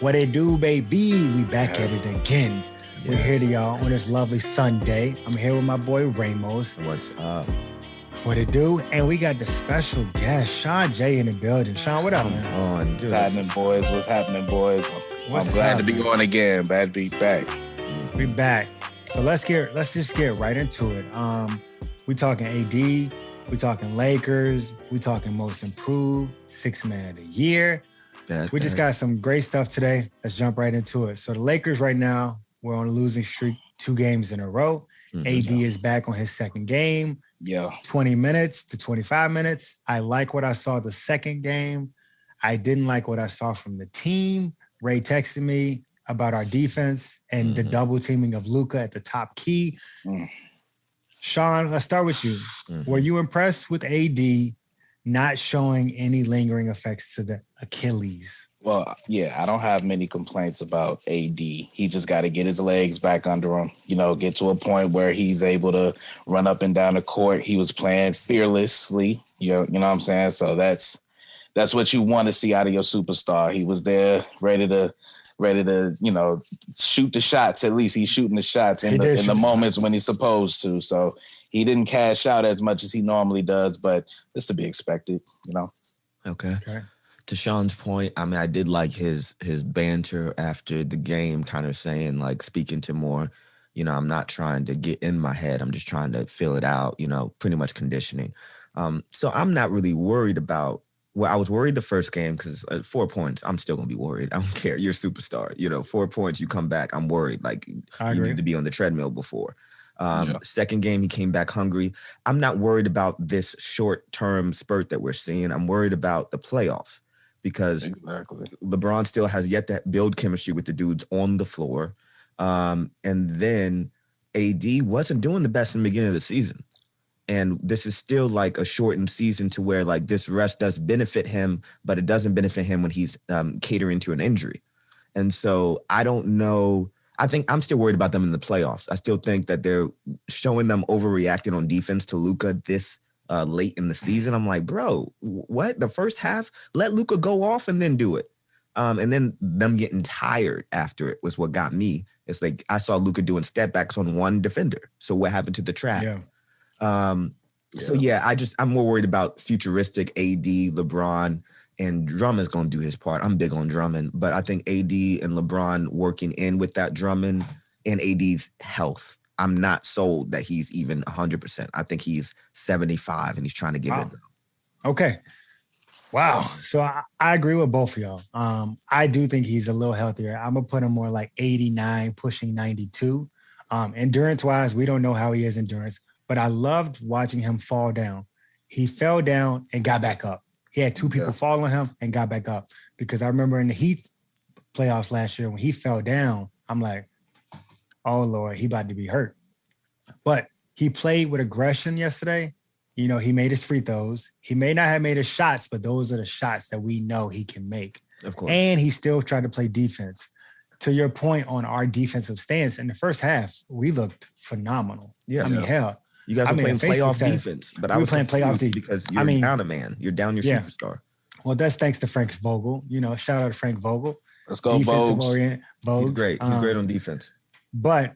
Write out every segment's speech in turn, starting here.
What it do, baby? We back at it again. Yes. We're here to y'all on this lovely Sunday. I'm here with my boy Ramos. What's up? What it do? And we got the special guest, Sean J in the building. Sean, what up, man? What's happening, boys? What's happening, boys? I'm glad to be on again. Glad to be back. We back. So let's just get right into it. We talking AD, we talking Lakers, we talking most improved, sixth man of the year. We just got some great stuff today. Let's jump right into it. So the Lakers right now, we're on a losing streak, 2 games in a row. Mm-hmm. AD is back on his second game. Yeah. 20 minutes to 25 minutes. I like what I saw the second game. I didn't like what I saw from the team. Ray texted me about our defense and the double teaming of Luka at the top key. Sean, let's start with you. Were you impressed with AD not showing any lingering effects to the Achilles? Well, yeah, I don't have many complaints about AD. He just got to get his legs back under him, get to a point where he's able to run up and down the court. He was playing fearlessly, you know what I'm saying? So that's what you want to see out of your superstar. He was there ready to shoot the shots. At least he's shooting the shots in the moments when he's supposed to. So he didn't cash out as much as he normally does, but it's to be expected, Okay. To Sean's point, I mean, I did like his banter after the game, kind of saying, like, speaking to more, I'm not trying to get in my head. I'm just trying to feel it out, pretty much conditioning. So I'm not really worried about, I was worried the first game because 4 points, I'm still going to be worried. I don't care. You're a superstar. 4 points, you come back, I'm worried. Like, you need to be on the treadmill before. Second game, he came back hungry. I'm not worried about this short-term spurt that we're seeing. I'm worried about the playoffs. Because LeBron still has yet to build chemistry with the dudes on the floor. And then AD wasn't doing the best in the beginning of the season. And this is still like a shortened season to where like this rest does benefit him, but it doesn't benefit him when he's catering to an injury. And so I don't know. I think I'm still worried about them in the playoffs. I still think that they're showing them overreacting on defense to Luka this late in the season. I'm like, bro, what? The first half, let Luka go off and then do it. And then them getting tired after it was what got me. It's like I saw Luka doing step backs on one defender. So what happened to the trap? Yeah. So yeah, I'm more worried about futuristic AD, LeBron, and Drummond's going to do his part. I'm big on Drummond, but I think AD and LeBron working in with that Drummond and AD's health. I'm not sold that he's even 100%. I think he's 75 and he's trying to give it. Okay. Wow. So I agree with both of y'all. I do think he's a little healthier. I'm going to put him more like 89, pushing 92. Endurance-wise, we don't know how he is endurance, but I loved watching him fall down. He fell down and got back up. He had 2 people fall on him and got back up. Because I remember in the Heat playoffs last year when he fell down, I'm like, oh, Lord, he about to be hurt. But he played with aggression yesterday. He made his free throws. He may not have made his shots, but those are the shots that we know he can make. Of course. And he still tried to play defense. To your point on our defensive stance, in the first half, we looked phenomenal. Yeah. I mean, hell. You guys are playing playoff defense. But I was playing playoff defense because you're down a man. You're down your superstar. Well, that's thanks to Frank Vogel. Shout out to Frank Vogel. Let's go, Vogues. He's great. He's great on defense. But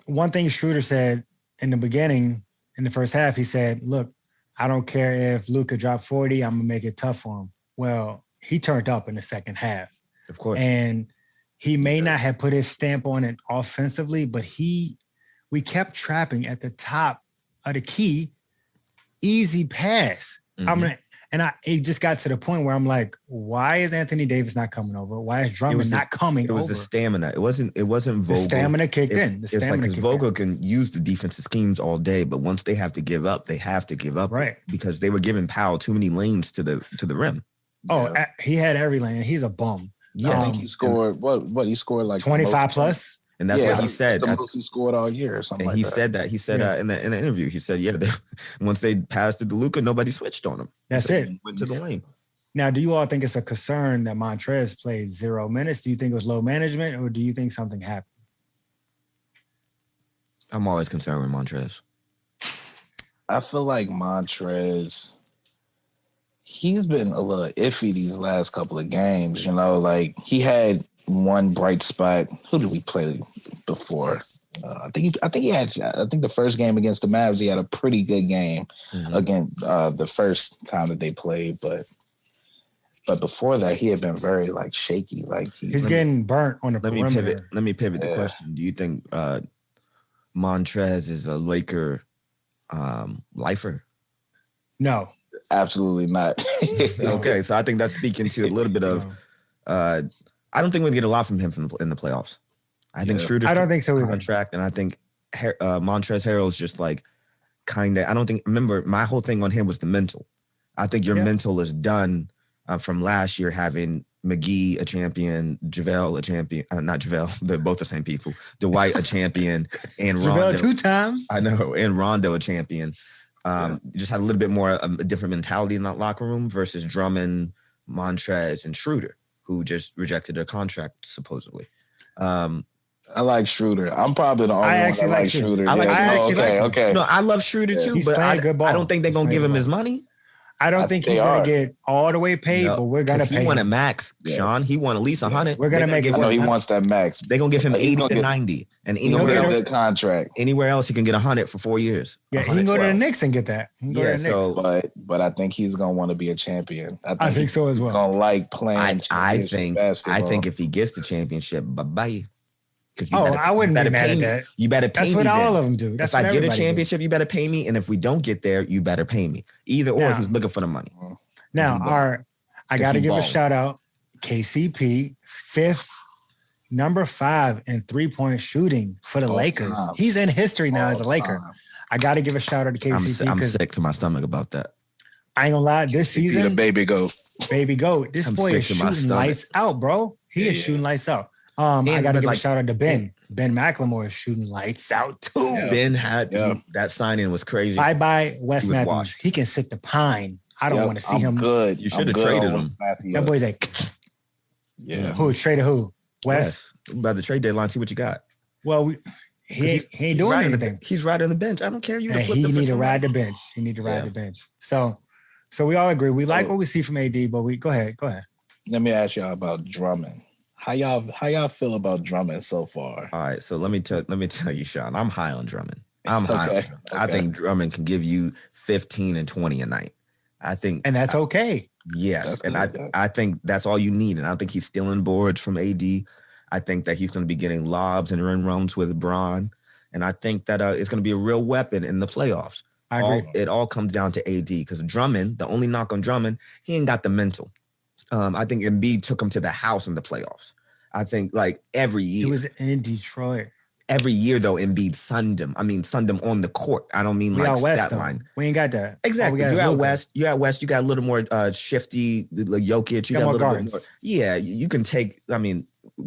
one thing Schroeder said in the beginning, in the first half, he said, look, I don't care if Luka dropped 40, I'm going to make it tough for him. Well, he turned up in the second half. Of course. And he may not have put his stamp on it offensively, but we kept trapping at the top of the key, easy pass. It just got to the point where I'm like, why is Anthony Davis not coming over? Why is Drummond not coming over? It was the stamina. It wasn't Vogel. The stamina kicked in. It's like because Vogel can use the defensive schemes all day, but once they have to give up, they have to give up. Right. Because they were giving Powell too many lanes to the rim. Oh, he had every lane. He's a bum. Yeah, I think he scored, what? He scored like 25 plus? And that's what he said. The most he scored all year or something and he said that. He said in the interview, he said, once they passed it to Luka, nobody switched on him. That's it. Went to the lane. Now, do you all think it's a concern that Montrez played 0 minutes? Do you think it was low management, or do you think something happened? I'm always concerned with Montrez. I feel like Montrez, he's been a little iffy these last couple of games. Like he had one bright spot. Who did we play before? I think the first game against the Mavs, he had a pretty good game against the first time that they played, but before that, he had been very like shaky. Like he's getting burnt on the perimeter. Let me pivot the question. Do you think Montrez is a Laker lifer? No, absolutely not. Okay, so I think that's speaking to a little bit of. I don't think we'd get a lot from him in the playoffs. I think Schroeder's I don't think so either. Contract, and I think Montrezl Harrell's just like kind of. I don't think. Remember, my whole thing on him was the mental. I think your mental is done from last year having McGee a champion, JaVale a champion, not JaVale, they're both the same people. Dwight a champion, and Rondo JaVale 2 times. I know, and Rondo a champion. Just had a little bit more a different mentality in that locker room versus Drummond, Montrez, and Schroeder, who just rejected their contract supposedly. I like Schroeder. I'm probably the only one that like Schroeder. Okay. No, I love Schroeder too, he's but I good ball. don't think they're gonna give him his money. I don't think he's gonna get all the way paid, but we're gonna pay. He want a max, Sean. He want at least 100. We're gonna make it. No, he wants that max. They're gonna give him 80 to 90, and anywhere else, a good contract. Anywhere else, he can get 100 for 4 years. Yeah, he can go to the Knicks and get that. But I think he's gonna want to be a champion. I think so as well. He's gonna like playing. I think if he gets the championship, bye. I wouldn't be mad at that. You better pay me. That's what all of them do. That's if I get a championship, you better pay me. And if we don't get there, you better pay me. Either or, he's looking for the money. Now, I got to give a shout out. KCP, 5th, number 5 in 3-point shooting for the Lakers. He's in history now as a Laker. I got to give a shout out to KCP. I'm sick to my stomach about that. I ain't gonna lie. This season, the baby goat. This boy is shooting lights out, bro. He is shooting lights out. I got to give a shout out to Ben. Ben McLemore is shooting lights out too. Yeah. Ben had that signing was crazy. Bye, Wes Matthews. He can sit the pine. I don't want to see him. Good. You should have traded him. That boy's like, who traded who? Wes. By the trade deadline, see what you got. Well, he ain't doing anything. He's riding the bench. I don't care. He need to ride the bench. He need to ride the bench. So we all agree. We like what we see from AD, but go ahead. Let me ask y'all about Drummond. How y'all feel about Drummond so far? All right, so let me tell you, Sean. I'm high on Drummond. I think Drummond can give you 15 and 20 a night. And that's okay. Yes, I think that's all you need. And I think he's stealing boards from AD. I think that he's going to be getting lobs and run runs with Bron, and I think that it's going to be a real weapon in the playoffs. I agree. It all comes down to AD because Drummond. The only knock on Drummond, he ain't got the mental. I think Embiid took him to the house in the playoffs. I think like every year. He was in Detroit. Every year, though, Embiid sunned him. I mean, sunned him on the court. I don't mean we like West, stat line. We ain't got that. Exactly. You're at West. You got a little more shifty, like Jokic. You got a little guards. bit more. Yeah, you can take,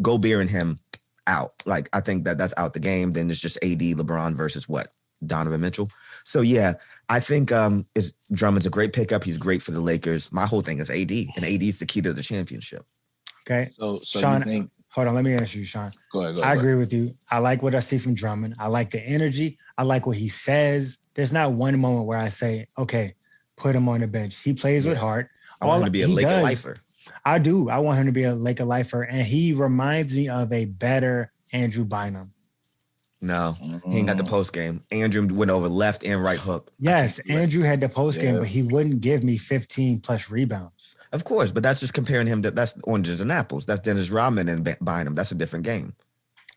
Gobert and him out. Like, I think that's out the game. Then it's just AD, LeBron versus what? Donovan Mitchell. So, yeah, I think Drummond's a great pickup. He's great for the Lakers. My whole thing is AD, and AD is the key to the championship. Okay. So Sean, hold on. Let me ask you, Sean. Go ahead. I agree with you. I like what I see from Drummond. I like the energy. I like what he says. There's not one moment where I say, okay, put him on the bench. He plays with heart. I want him to be a Laker lifer. I do. I want him to be a Laker lifer. And he reminds me of a better Andrew Bynum. No, he ain't got the post game. Andrew went over left and right hook. Yes, Andrew had the post game, but he wouldn't give me 15 plus rebounds. Of course, but that's just comparing him to that's oranges and apples. That's Dennis Rodman and Bynum. That's a different game.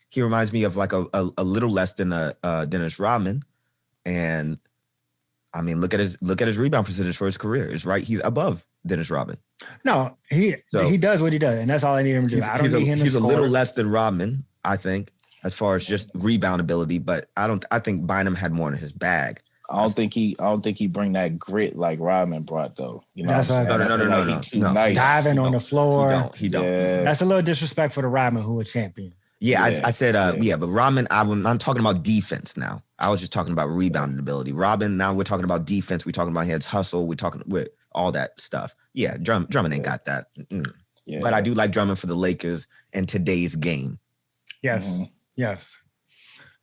He reminds me of like a little less than Dennis Rodman, and I mean look at his rebound percentage for his career. It's right. He's above Dennis Rodman. No, he does what he does, and that's all I need him to do. I don't need him to score. He's a little less than Rodman, I think, as far as just rebound ability. But I think Bynum had more in his bag. I don't think he bring that grit like Rodman brought though. You know, that's what no. Nice. Diving on the floor. He don't. Yeah. That's a little disrespectful to Rodman, who a champion. Yeah, I said but Rodman. I'm talking about defense now. I was just talking about rebounding ability. Rodman. Now we're talking about defense. We're talking about his hustle. We're talking with all that stuff. Yeah, Drummond ain't got that. Yeah. But I do like Drummond for the Lakers in today's game. Yes. Mm-hmm. Yes.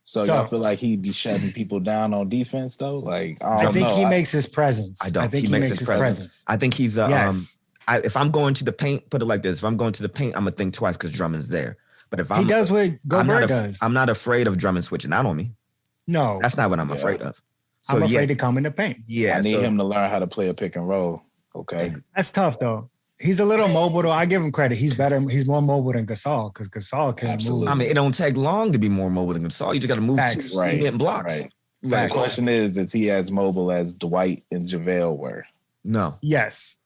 So y'all feel like he'd be shutting people down on defense though? Like I think he makes his presence. I think he makes his presence. I think he's if I'm going to the paint, put it like this: if I'm going to the paint, I'm gonna think twice because Drummond's there. But if he does what Gobert does, I'm not afraid of Drummond switching out on me. No, that's not what I'm afraid of. So, I'm afraid to come in the paint. Yeah, I need him to learn how to play a pick and roll. Okay, that's tough though. He's a little mobile though. I give him credit. He's better. He's more mobile than Gasol because Gasol can move. I mean, it don't take long to be more mobile than Gasol. You just got to move cement blocks. Right. So the question is he as mobile as Dwight and JaVale were? No. Yes.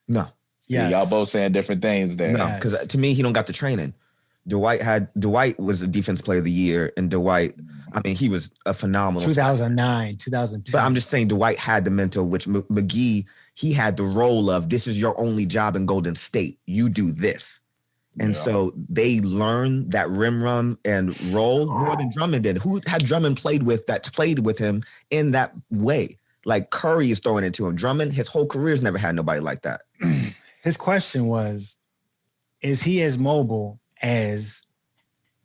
No. Yeah, y'all both saying different things there. No, because to me, he don't got the training. Dwight was a defense player of the year, and Dwight, I mean, he was a phenomenal 2009, 2010. But I'm just saying Dwight had the mental, which McGee, he had the role of, this is your only job in Golden State. You do this. And so they learned that rim run and roll more than Drummond did. Who had Drummond played with him in that way? Like Curry is throwing it to him. Drummond, his whole career's never had nobody like that. His question was, is he as mobile as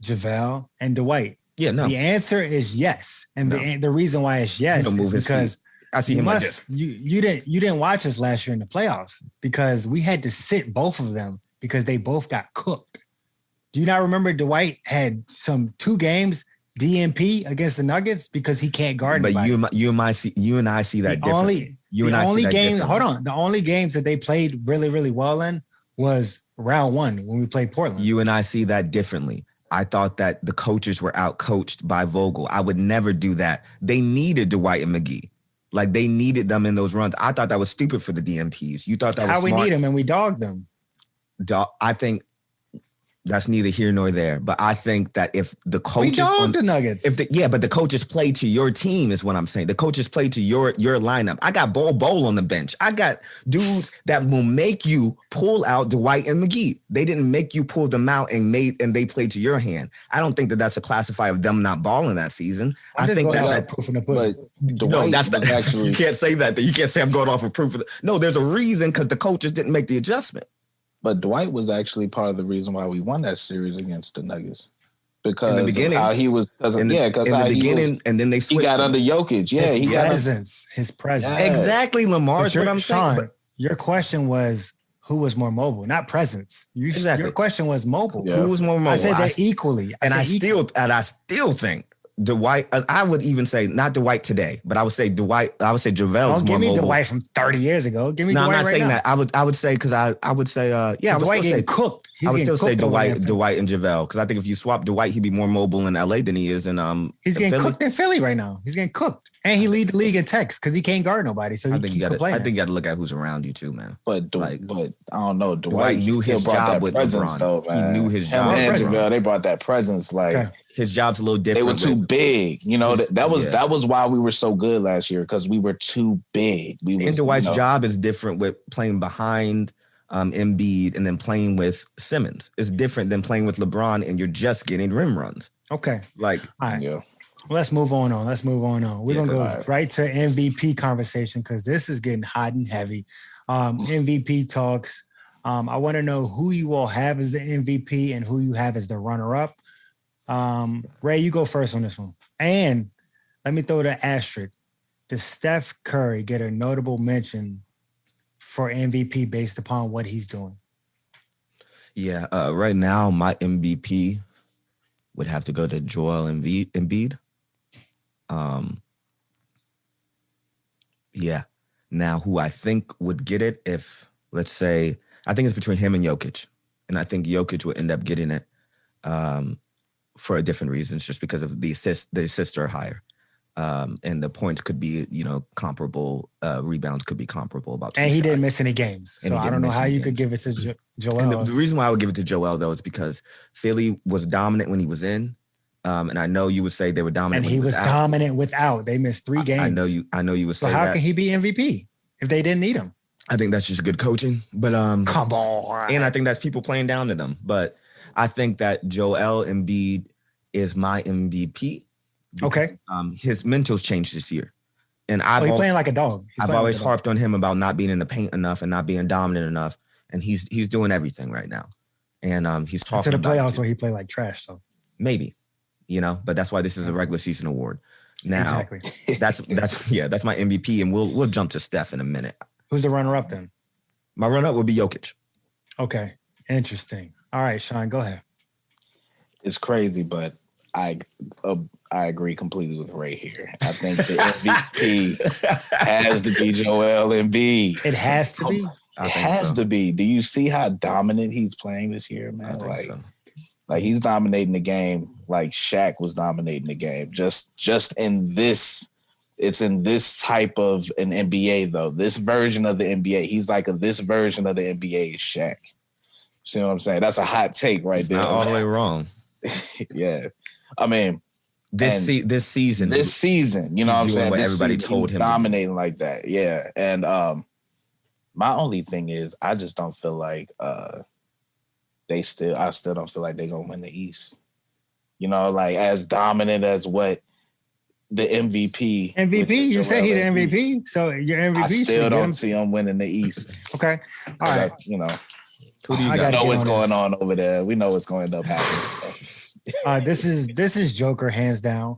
JaVale and Dwight? Yeah, no. The answer is yes. And the reason why it's yes is because I see him like this. You didn't watch us last year in the playoffs because we had to sit both of them because they both got cooked. Do you not remember Dwight had 2 games DNP against the Nuggets because he can't guard anybody? But you and I see that differently. The only games that they played really, really well in was round 1 when we played Portland. You and I see that differently. I thought that the coaches were out-coached by Vogel. I would never do that. They needed Dwight and McGee. Like, they needed them in those runs. I thought that was stupid for the DMPs. You thought that was smart. How we need them and we dogged them. I think that's neither here nor there. But I think that if the coaches... We dogged the Nuggets. But the coaches play to your team is what I'm saying. The coaches play to your lineup. I got Bol on the bench. I got dudes that will make you pull out Dwight and McGee. They didn't make you pull them out and they played to your hand. I don't think that that's a classifier of them not balling that season. I think that's proof in the pudding. No, that's not actually... You can't say that. You can't say I'm going off of proof. No, there's a reason because the coaches didn't make the adjustment. But Dwight was actually part of the reason why we won that series against the Nuggets. Because in the beginning, how he was, and then they switched. He got under Jokic. Yeah, his presence. Exactly, Lamar is what I'm saying. Your question was who was more mobile, not presence. Your question was mobile. Yeah. Who was more mobile? I said that equally. I still think Dwight, I would even say not Dwight today, but I would say Dwight. I would say JaVale was more mobile. Give me Dwight from 30 years ago. Give me Dwight. No, I'm not right saying now. that. I would say because I would say I would Dwight still say cooked. I would still say Dwight and JaVale because I think if you swap Dwight, he'd be more mobile in LA than he is in He's getting cooked in Philly right now. He's getting cooked, and he lead the league in text because he can't guard nobody. So I think you got to look at who's around you too, man. But I don't know. Dwight knew his job with LeBron. Though, he knew his job. And JaVale, they brought that presence like. His job's a little different. They were too big. You know, that was why we were so good last year because we were too big. And Dwight's job is different with playing behind Embiid and then playing with Simmons. It's different than playing with LeBron and you're just getting rim runs. Okay. Like, all right. Yeah. Let's move on. We're going to go right to MVP conversation because this is getting hot and heavy. MVP talks. I want to know who you all have as the MVP and who you have as the runner-up. Ray, you go first on this one. And let me throw the asterisk. Does Steph Curry get a notable mention for MVP based upon what he's doing? Yeah, right now my MVP would have to go to Joel Embiid. Yeah. Now, who I think would get it if, let's say, I think it's between him and Jokic. And I think Jokic would end up getting it. For different reasons, just because of the assists are higher. And the points could be, comparable. Rebounds could be comparable. And he didn't miss any games. So I don't know how you could give it to Joel. And the reason why I would give it to Joel, though, is because Philly was dominant when he was in. And I know you would say they were dominant when he was out. Dominant without. They missed 3 games. I know you would say that. So how can he be MVP if they didn't need him? I think that's just good coaching. But come on. And I think that's people playing down to them. But I think that Joel Embiid is my MVP. Okay. His mental's changed this year. And he's playing like a dog. I've always harped on him about not being in the paint enough and not being dominant enough. And he's doing everything right now. And he's talking about the playoffs where he played like trash, though. Maybe, but that's why this is a regular season award. Now, exactly. that's my MVP. And we'll jump to Steph in a minute. Who's the runner-up then? My run-up would be Jokic. Okay, interesting. All right, Sean, go ahead. It's crazy, but I agree completely with Ray here. I think the MVP has to be Joel Embiid. It has to be. It has to be. Do you see how dominant he's playing this year, man? Like he's dominating the game like Shaq was dominating the game. Just in this, it's in this type of an NBA though. This version of the NBA, he's like this version of the NBA is Shaq. See what I'm saying? That's a hot take right there. Not all the way wrong. Yeah, I mean, this season, you know what I'm saying? What everybody told him, dominating like that. Yeah, and my only thing is, I just don't feel like I still don't feel like they're gonna win the East. You know, like as dominant as what the MVP. You say he the MVP, so your MVP. I still don't see him winning the East. Okay, all right. You know. Who do you know what's going on over there. We know what's going to end up happening. This is Joker hands down.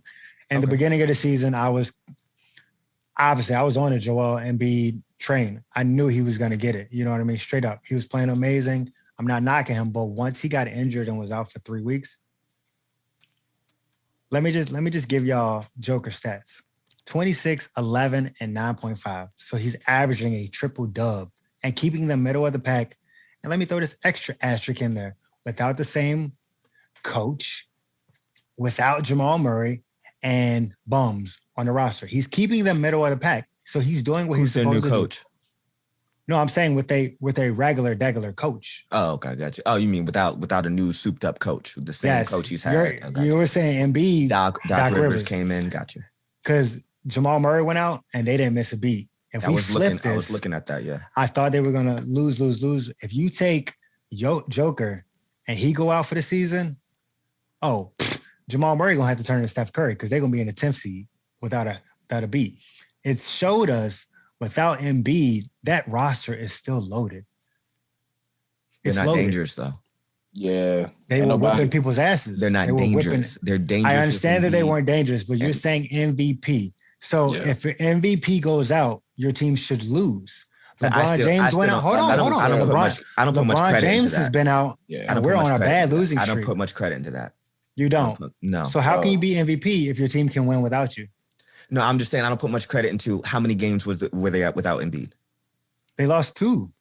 In the beginning of the season, I was on a Joel Embiid train. I knew he was going to get it. You know what I mean? Straight up, he was playing amazing. I'm not knocking him, but once he got injured and was out for 3 weeks, let me just give y'all Joker stats: 26, 11, and 9.5. So he's averaging a triple dub and keeping the middle of the pack. And let me throw this extra asterisk in there. Without the same coach, without Jamal Murray and bums on the roster, he's keeping them middle of the pack. So he's doing what he's supposed to do. Who's their new coach? No, I'm saying with a regular coach. Oh, okay, got you. Oh, you mean without a new souped up coach, the same coach he's had? You were saying Embiid, Doc Rivers came in, got you. Because Jamal Murray went out and they didn't miss a beat. If we flip this, I was looking at that, yeah. I thought they were going to lose. If you take Joker and he go out for the season, Jamal Murray going to have to turn to Steph Curry because they're going to be in the 10th seed without a beat. It showed us without Embiid, that roster is still loaded. They're not dangerous, though. Yeah. They were whipping people's asses. They're not dangerous. They're dangerous. I understand that they weren't dangerous, but you're saying MVP. So if MVP goes out, your team should lose. LeBron James went out. Hold on. I don't put much credit into that. James has been out. Yeah. And we're on a bad losing streak. I don't put much credit into that. You don't? No. So how can you be MVP if your team can win without you? No, I'm just saying I don't put much credit into how many games were they at without Embiid. They lost 2.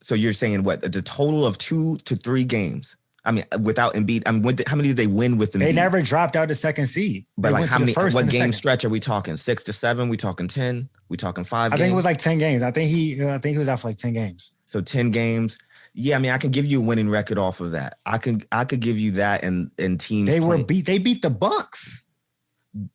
So you're saying what? The total of 2 to 3 games. I mean, without Embiid, how many did they win with Embiid? They never dropped out the second seed. But like how many? What game stretch are we talking? 6 to 7? We talking 10? We talking 5 games? I think it was like 10 games. I think he was out for like 10 games. So 10 games. Yeah, I mean, I can give you a winning record off of that. I could give you that and teams. They beat the Bucks.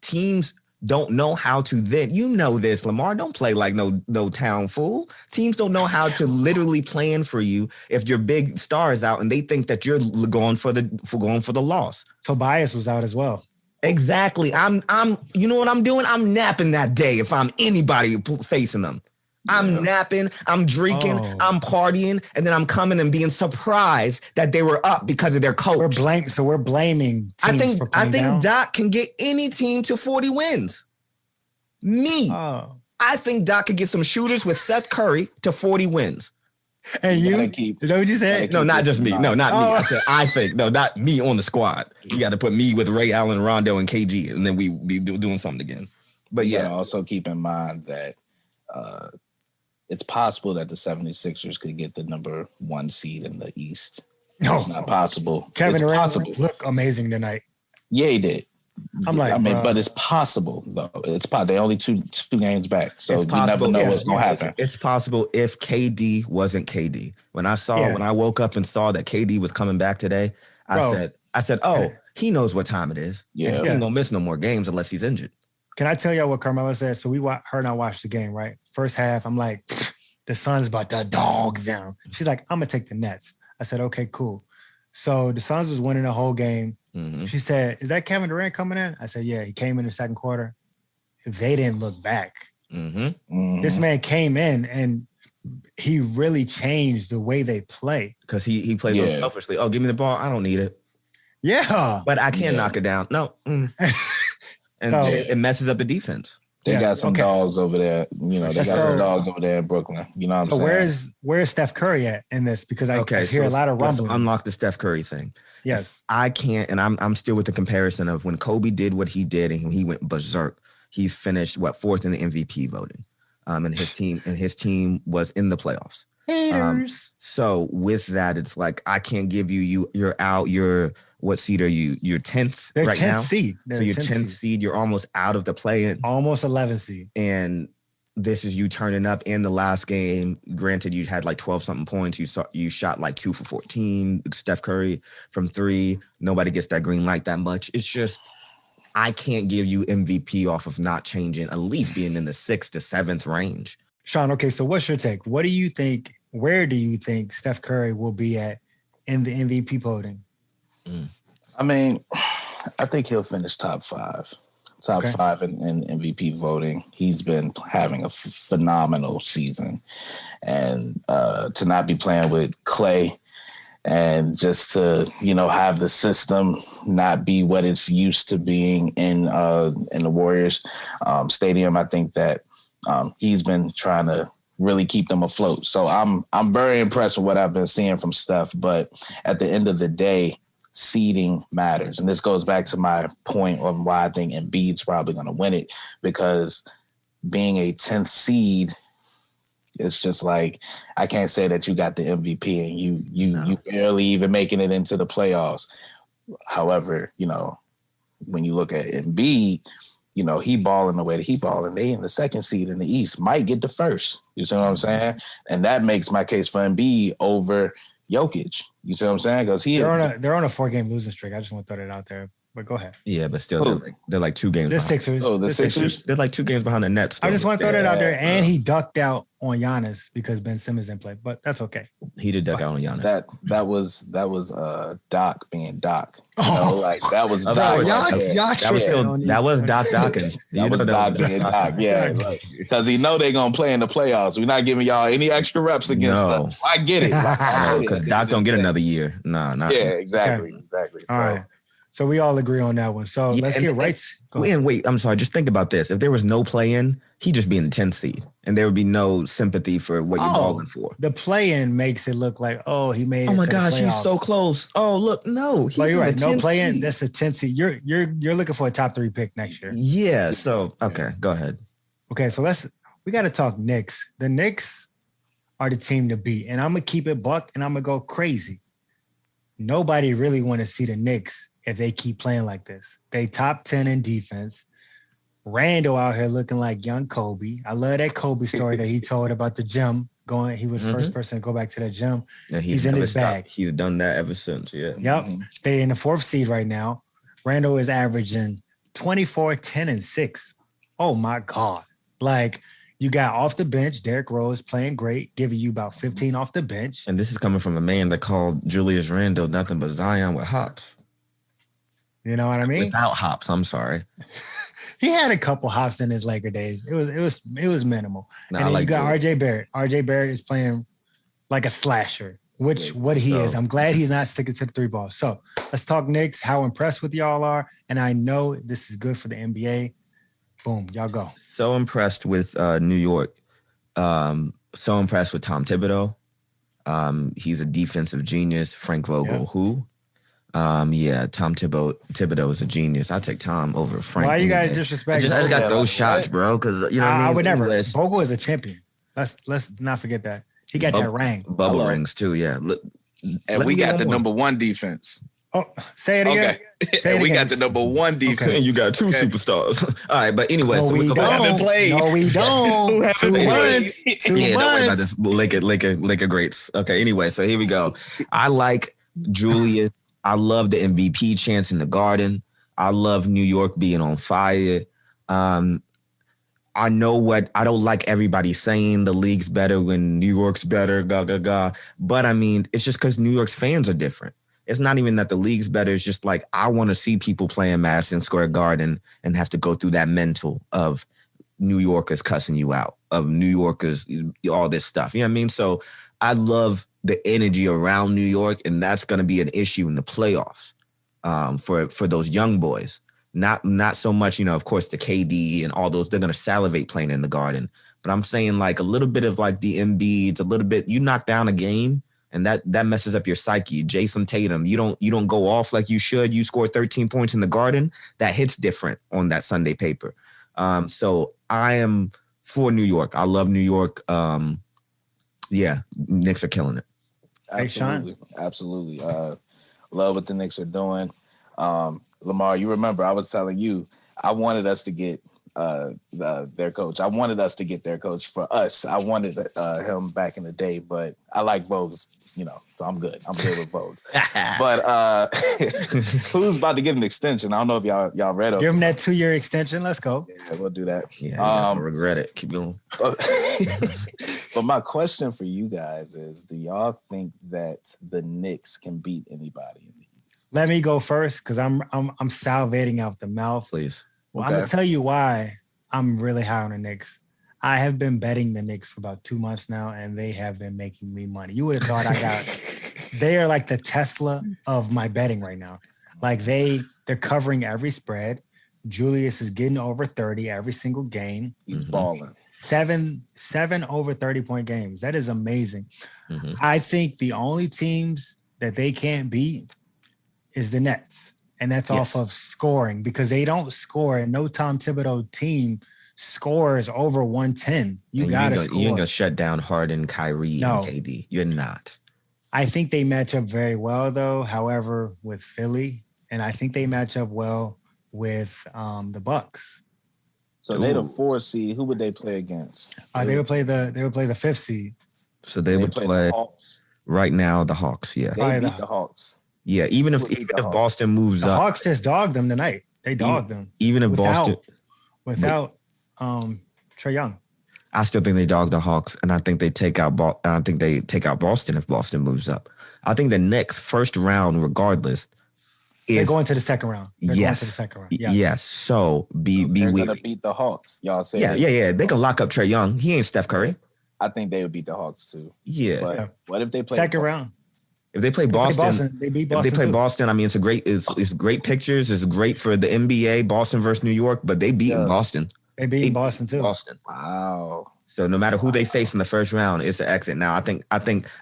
Teams don't know how to then. You know this, Lamar. Don't play like no town fool. Teams don't know how to literally plan for you if your big star is out and they think that you're going for the loss. Tobias was out as well. Exactly. I'm you know what I'm doing? I'm napping that day if I'm anybody facing them. I'm napping, I'm drinking, I'm partying, and then I'm coming and being surprised that they were up because of their coach. We're blaming teams for playing down. I think Doc can get any team to 40 wins. I think Doc could get some shooters with Seth Curry to 40 wins. And is that what you said? No, not just me. No, not me. I think. No, not me on the squad. You got to put me with Ray Allen, Rondo, and KG, and then we be doing something again. But yeah. Also keep in mind that it's possible that the 76ers could get the number 1 seed in the East. No. It's not possible. Kevin Durant looked amazing tonight. Yeah, he did. But it's possible though. It's possible. They're only two games back, so you never know what's gonna happen. It's possible if KD wasn't KD. When I woke up and saw that KD was coming back today, I said, he knows what time it is. Yeah, and he ain't gonna miss no more games unless he's injured. Can I tell y'all what Carmela said? So her and I watched the game, right? First half, I'm like, the Suns about to dog them. She's like, I'm gonna take the Nets. I said, okay, cool. So the Suns was winning the whole game. Mm-hmm. She said, is that Kevin Durant coming in? I said, yeah, he came in the second quarter. They didn't look back. Mm-hmm. Mm-hmm. This man came in and he really changed the way they play. Because he plays selfishly. Oh, give me the ball. I don't need it. Yeah. But I can't knock it down. No. And it messes up the defense. They got some dogs over there. You know, they got some dogs over there in Brooklyn. You know what I'm saying? So where's Steph Curry at in this? Because I hear a lot of rumblings. Let's unlock the Steph Curry thing. Yes. I can't, and I'm still with the comparison of when Kobe did what he did and he went berserk. He's finished fourth in the MVP voting. And his team was in the playoffs. Haters. So with that, it's like I can't give you're out. What seed are you? You're 10th right 10th now. Seed. So you're 10th seed. You're almost out of the play-in. Almost 11th seed. And this is you turning up in the last game. Granted, you had like 12-something points. You shot like 2 for 14. Steph Curry from 3. Nobody gets that green light that much. It's just I can't give you MVP off of not changing, at least being in the 6th to 7th range. Sean, okay, so what's your take? What do you think? Where do you think Steph Curry will be at in the MVP voting? I mean, I think he'll finish top 5. Top 5 in MVP voting. He's been having a phenomenal season. And to not be playing with Clay and just to, have the system not be what it's used to being in the Warriors stadium, I think that he's been trying to really keep them afloat. So I'm very impressed with what I've been seeing from Steph. But at the end of the day, seeding matters. And this goes back to my point on why I think Embiid's probably going to win it, because being a 10th seed, it's just like, I can't say that you got the MVP and you barely even making it into the playoffs. However, when you look at Embiid, he balling the way that he balling. They in the 2nd seed in the East might get the 1st. You see what I'm saying? And that makes my case for Embiid over Jokic. You see what I'm saying? Because they're on a 4-game losing streak. I just want to throw that out there. But go ahead. Yeah, but still, they're like 2 games. The Sixers. Oh, the Sixers. They're like 2 games behind the Nets. I just want to throw that out there. And he ducked out on Giannis because Ben Simmons didn't play. But that's okay. He did duck out on Giannis. That was Doc being Doc. That was Doc. That was Doc docking. That was Doc being Doc. Yeah, because he know they're gonna play in the playoffs. We're not giving y'all any extra reps against us. I get it. Because Doc don't get another year. No, not. Yeah, exactly. All right. So we all agree on that one. So let's get right. And wait, I'm sorry. Just think about this. If there was no play-in, he'd just be in the 10th seed, and there would be no sympathy for what you're balling for. The play-in makes it look like, he made it. Oh my gosh, he's so close. Oh look, no, he's you're right. No play-in. That's the 10th seed. You're looking for a top 3 pick next year. Yeah. So okay, go ahead. Okay, so we got to talk Knicks. The Knicks are the team to beat, and I'm gonna keep it buck, and I'm gonna go crazy. Nobody really want to see the Knicks if they keep playing like this. They top 10 in defense. Randall out here looking like young Kobe. I love that Kobe story that he told about the gym. He was the first person to go back to that gym. Yeah, he's in his bag. He's done that ever since, yeah. Yep. They in the 4th seed right now. Randall is averaging 24, 10, and 6. Oh, my God. Like, you got off the bench, Derrick Rose playing great, giving you about 15 off the bench. And this is coming from a man that called Julius Randle nothing but Zion with hops. You know what I mean? Without hops, I'm sorry. He had a couple hops in his Laker days. It was minimal. Nah, and then you got RJ Barrett. RJ Barrett is playing like a slasher, what he is. I'm glad he's not sticking to the 3 ball. So let's talk Knicks, how impressed with y'all are. And I know this is good for the NBA. Boom, y'all go. So impressed with New York. So impressed with Tom Thibodeau. He's a defensive genius. Frank Vogel, who? Tom Thibodeau is a genius. I take Tom over Frank. Why you gotta disrespect? I just got those shots, bro. Because you know what I mean. I would never. Vogel is a champion. Let's not forget that he got that ring. Bubble rings too. Yeah. And we got the number 1 defense. Oh, say it again. Okay. We got the number 1 defense. Okay. And you got 2 superstars. All right, but anyway, no, we don't. No, we don't. 2 months. 2 months. Don't worry about this. Laker greats. Okay. Anyway, so here we go. I like Julius. I love the MVP chance in the Garden. I love New York being on fire. I know I don't like everybody saying the league's better when New York's better, But I mean, it's just because New York's fans are different. It's not even that the league's better. It's just like, I want to see people playing Madison Square Garden and have to go through that mental of New Yorkers cussing you out, of New Yorkers, all this stuff. You know what I mean? So I love the energy around New York, and that's going to be an issue in the playoffs for those young boys. Not so much, of course, the KD and all those, they're going to salivate playing in the Garden. But I'm saying like a little bit of like the Embiids, a little bit, you knock down a game and that messes up your psyche. Jason Tatum, you don't go off like you should. You score 13 points in the Garden. That hits different on that Sunday paper. So I am for New York. I love New York. Knicks are killing it. Absolutely. Absolutely. Love what the Knicks are doing. Lamar, you remember I was telling you I wanted us to get their coach. I wanted us to get their coach for us. I wanted him back in the day, but I like Bogues, so I'm good. I'm good with Bogues. But who's about to get an extension? I don't know if y'all read it. Give him that 2-year extension. Let's go. Yeah, we'll do that. Yeah, I regret it. Keep going. But my question for you guys is, do y'all think that the Knicks can beat anybody in the East? Let me go first because I'm salivating out the mouth. Please. Well, Okay. I'm gonna tell you why I'm really high on the Knicks. I have been betting the Knicks for about 2 months now, and they have been making me money. You would have thought they are like the Tesla of my betting right now. Like they're covering every spread. Julius is getting over 30 every single game. He's balling. Seven over 30-point games. That is amazing. Mm-hmm. I think the only teams that they can't beat is the Nets. And that's off of scoring because they don't score. And no Tom Thibodeau team scores over 110. You got to score. You ain't going to shut down Harden, Kyrie, and KD. You're not. I think they match up very well, though, however, with Philly. And I think they match up well with the Bucks. So they're the 4 seed. Who would they play against? They would play the 5th seed. So they would play the Hawks. Right now the Hawks, yeah. They beat the Hawks. Yeah, even if Boston moves up. The Hawks just dogged them tonight. They dogged them. Even if without Trae Young. I still think they dog the Hawks, and I think they take out Boston if Boston moves up. I think the next first round, regardless, they're going to the second round. Yes. So they're gonna beat the Hawks. Y'all say yeah. They can lock up Trae Young. He ain't Steph Curry. I think they would beat the Hawks too. Yeah. But what if they play second round? If they play Boston, they beat Boston. If they play too. Boston, I mean, it's great pictures. It's great for the NBA, Boston versus New York, but they beat Boston. They beat Boston too. Wow. So no matter who they face in the first round, it's an exit. Now,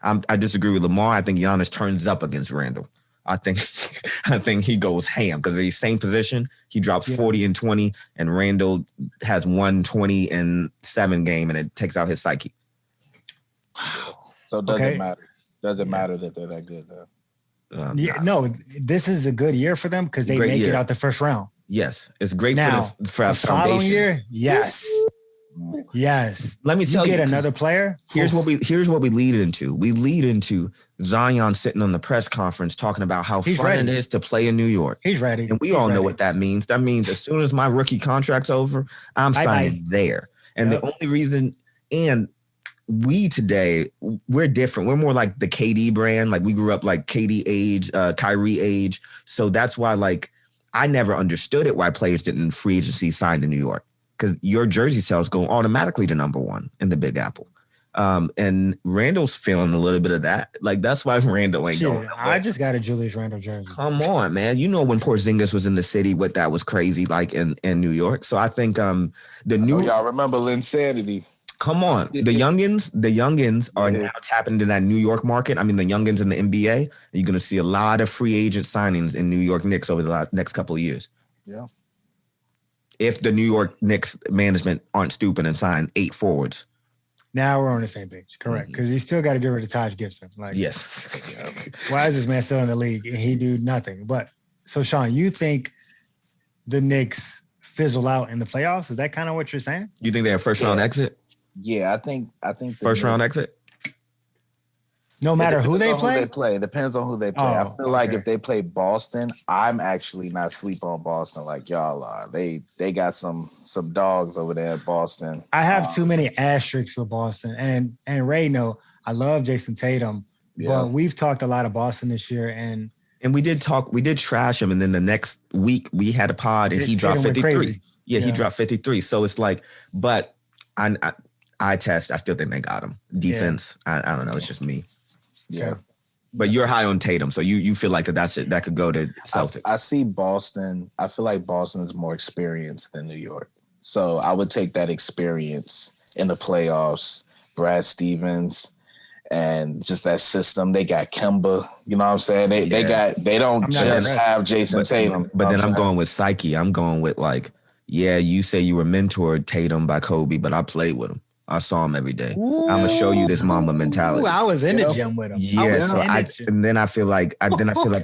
I disagree with Lamar. I think Giannis turns up against Randall. I think he goes ham because they're same position. He drops 40 and 20, and Randall has 120 and 7 game, and it takes out his psyche. So it doesn't matter. Doesn't matter that they're that good, though. No, this is a good year for them because they make it out the first round. Yes, it's great for the following year. Yes. Let me tell you, get another player. Here's what we lead into. We lead into Zion sitting on the press conference talking about how fun it is to play in New York. He's ready, and we all know what that means. That means as soon as my rookie contract's over, I'm signing there. And the only reason, and we today, we're different. We're more like the KD brand. Like we grew up like KD age, Kyrie age. So that's why like I never understood it why players didn't free agency sign to New York because your jersey sales go automatically to number one in the Big Apple. And Randall's feeling a little bit of that. Like that's why Randall ain't going. I just got a Julius Randle jersey. Come on, man. You know when Porzingis was in the city, what that was crazy like in New York. So I think y'all remember Linsanity. Come on. The youngins are now tapping into that New York market. I mean, the youngins in the NBA, you're going to see a lot of free agent signings in New York Knicks over the next couple of years. Yeah. If the New York Knicks management aren't stupid and sign 8 forwards. Now we're on the same page. Correct. Because you still got to get rid of Taj Gibson. Like, yes. Why is this man still in the league and he do nothing? But so, Sean, you think the Knicks fizzle out in the playoffs? Is that kind of what you're saying? You think they're a first round exit? Yeah, I think first round exit. No matter who they play? It depends on who they play. I feel like if they play Boston, I'm actually not sleep on Boston like y'all are. They got some dogs over there at Boston. I have too many asterisks for Boston. And Ray, I love Jason Tatum, but we've talked a lot of Boston this year and we did trash him, and then the next week we had a pod and he dropped 53. Yeah, he dropped 53. So it's like, but I still think they got him. Defense, I don't know. It's just me. Yeah. But you're high on Tatum, so you feel like that's it. That could go to Celtics. I see Boston. I feel like Boston is more experienced than New York. So I would take that experience in the playoffs. Brad Stevens and just that system. They got Kemba. You know what I'm saying? They don't just have Jason Tatum. But then I'm going with psyche. I'm going with like, yeah, you say you were mentored Tatum by Kobe, but I played with him. I saw him every day. Ooh, I'm gonna show you this Mamba mentality. I was in the gym with him. Yeah, and then I feel like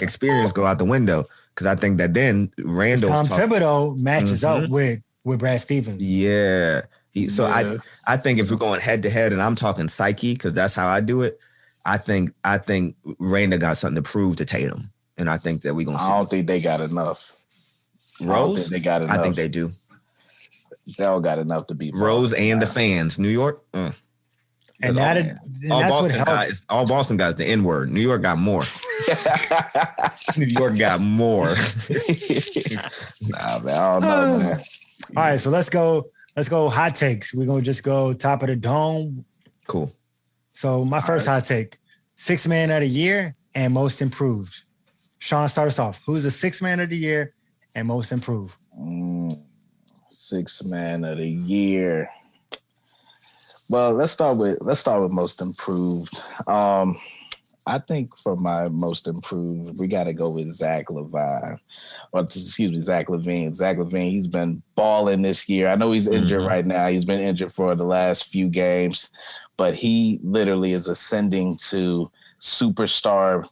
experience go out the window because I think that then Randall Tom Thibodeau matches up with Brad Stevens. Yeah, I think if we're going head to head, and I'm talking psyche because that's how I do it. I think Randall got something to prove to Tatum, and I think that we're gonna. I don't think they got enough. Rose, they got enough. I think they do. They all got enough to beat Rose and the fans. New York, and that's what helped. All Boston guys, the N word. New York got more. New York got more. Nah, man, I don't know, man. All right, so let's go hot takes. We're gonna just go top of the dome. Cool. So my first hot take: 6th man of the year and most improved. Sean, start us off. Who's the 6th man of the year and most improved? 6th man of the year. Well, let's start with most improved. I think for my most improved, we got to go with Zach LaVine. Zach LaVine. Zach LaVine, he's been balling this year. I know he's injured right now. He's been injured for the last few games, but he literally is ascending to superstardom.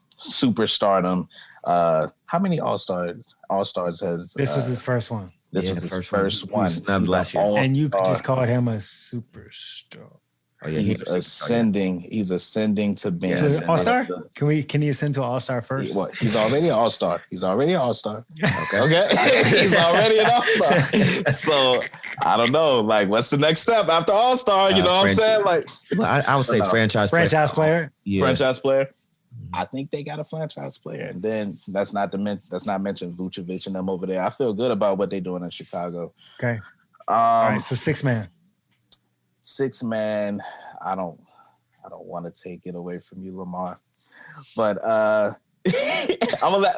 How many All-Stars has this was his first one? This was his first one. Snubbed last year. And you just called him a superstar. Oh yeah, he's ascending. He's ascending to being an All-Star. Can he ascend to All-Star first? He's already an All-Star. Okay. He's already an All-Star. So I don't know. Like, what's the next step after All-Star? You know what I'm saying? Like, I would say franchise player. Yeah. Franchise player. I think they got a franchise player, and then that's not mention Vucevic and them over there. I feel good about what they're doing in Chicago. Okay. All right. So 6th man. 6th man. I don't want to take it away from you, Lamar, but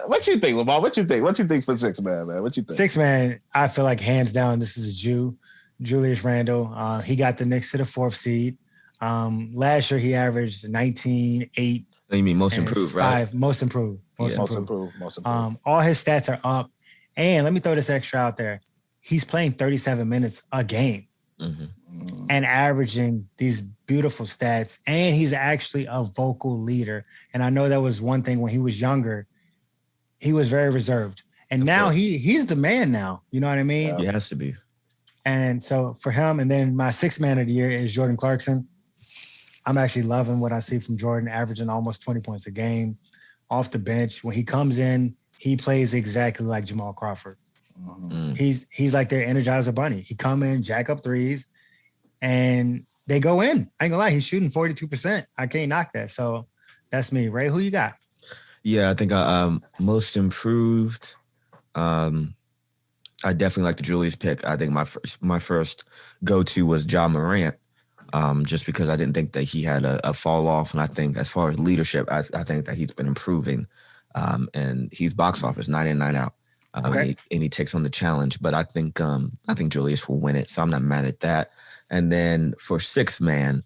what you think, Lamar? What you think for 6th man, man? What you think? 6th man. I feel like hands down, this is Julius Randle. He got the Knicks to the 4th seed. Last year he averaged 19, 8. You mean most improved, right? 5, most improved. Most improved. All his stats are up. And let me throw this extra out there. He's playing 37 minutes a game and averaging these beautiful stats. And he's actually a vocal leader. And I know that was one thing when he was younger. He was very reserved. And now he's the man now. You know what I mean? Yeah. He has to be. And so for him, and then my 6th man of the year is Jordan Clarkson. I'm actually loving what I see from Jordan, averaging almost 20 points a game off the bench. When he comes in, he plays exactly like Jamal Crawford. He's like their Energizer Bunny. He come in, jack up threes, and they go in. I ain't gonna lie, he's shooting 42%. I can't knock that. So that's me. Ray, who you got? Yeah, I think most improved. I definitely like the Julius pick. I think my first go-to was Ja Morant. Just because I didn't think that he had a fall off. And I think as far as leadership, I think that he's been improving. And he's box office 9 in, 9 out. And he takes on the challenge. But I think Julius will win it. So I'm not mad at that. And then for 6th man,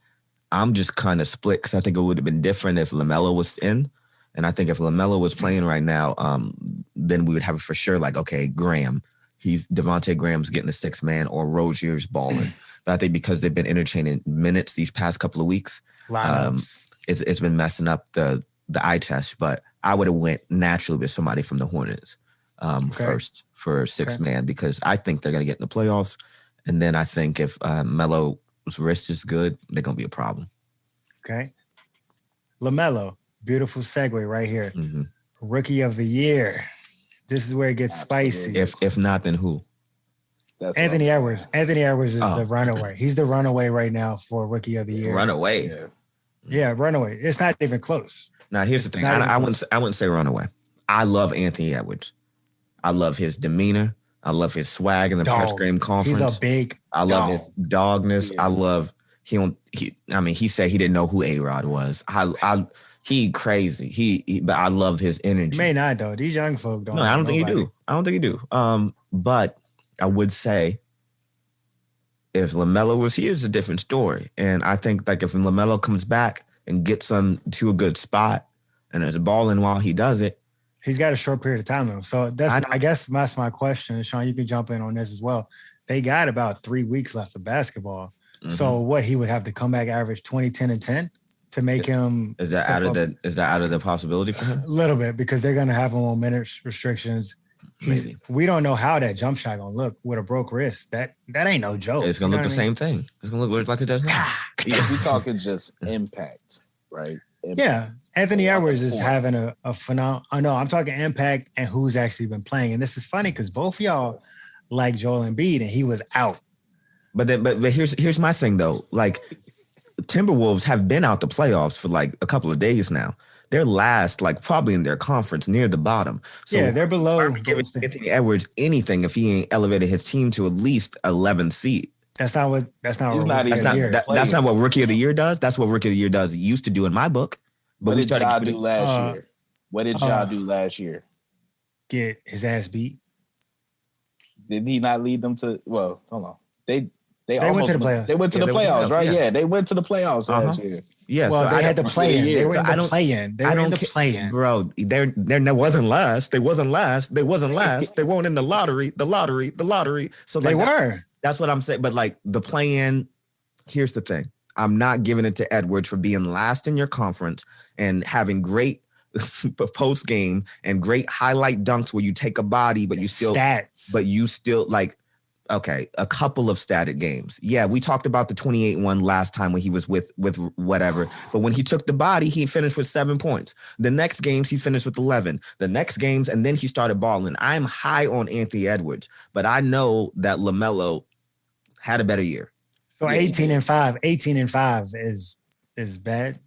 I'm just kind of split because I think it would have been different if LaMelo was in. And I think if LaMelo was playing right now, then we would have it for sure like, okay, Graham. Devontae Graham's getting the 6th man or Rozier's balling. But I think because they've been interchanging minutes these past couple of weeks, it's been messing up the eye test. But I would have went naturally with somebody from the Hornets first for 6th man because I think they're going to get in the playoffs. And then I think if Melo's wrist is good, they're going to be a problem. Okay. LaMelo, beautiful segue right here. Rookie of the year. This is where it gets spicy. If not, then who? Anthony Edwards. Anthony Edwards is the runaway. He's the runaway right now for Rookie of the Year. Runaway. Yeah, runaway. It's not even close. Now, here's the thing. I wouldn't say runaway. I love Anthony Edwards. I love his demeanor. I love his swag in the press game conference. He's a big I love his dogness. Yeah. I love he said he didn't know who A-Rod was. He crazy. But I love his energy. He may not though. These young folk don't. No, I don't think he do. I don't think he do. But I would say if LaMelo was here, it's a different story. And I think like if LaMelo comes back and gets them to a good spot and is balling while he does it. He's got a short period of time though. So I guess that's my question. Sean, you can jump in on this as well. They got about 3 weeks left of basketball. Mm-hmm. So he would have to come back average 20, 10, and 10 to make him. Is that out of the possibility for him? A little bit, because they're gonna have him on minute restrictions. We don't know how that jump shot gonna look with a broke wrist. That ain't no joke. It's gonna look the same thing. It's gonna look like it does now. We're talking just impact, right? Impact. Yeah. Anthony Edwards is having a phenomenal. No, I'm talking impact and who's actually been playing. And this is funny because both of y'all like Joel Embiid and he was out. But here's my thing though. Like Timberwolves have been out the playoffs for like a couple of days now. They're last, like probably in their conference near the bottom. So yeah, they're below. Giving Anthony Edwards anything if he ain't elevated his team to at least 11th seed. That's not what Rookie of the Year does. That's what Rookie of the Year does. It used to do in my book. But what did Ja do last year? What did Ja do last year? Get his ass beat. Did he not lead them to? Well, hold on. They went to the playoffs. They went to the playoffs, right? Yeah, they went to the playoffs last year. Yeah, well, they had to play in. They were in the play-in. They were in the play-in. Bro, there wasn't last. They wasn't last. They wasn't last. They weren't in the lottery. So they were. That's what I'm saying. But like the play-in, here's the thing. I'm not giving it to Edwards for being last in your conference and having great post game and great highlight dunks where you take a body, but you still stats. But you still like, okay, a couple of static games. Yeah, we talked about the 28 one last time when he was with whatever. But when he took the body, he finished with 7 points. The next games he finished with 11. The next games, and then he started balling. I'm high on Anthony Edwards, but I know that LaMelo had a better year. So 18-5. 18-5 is bad.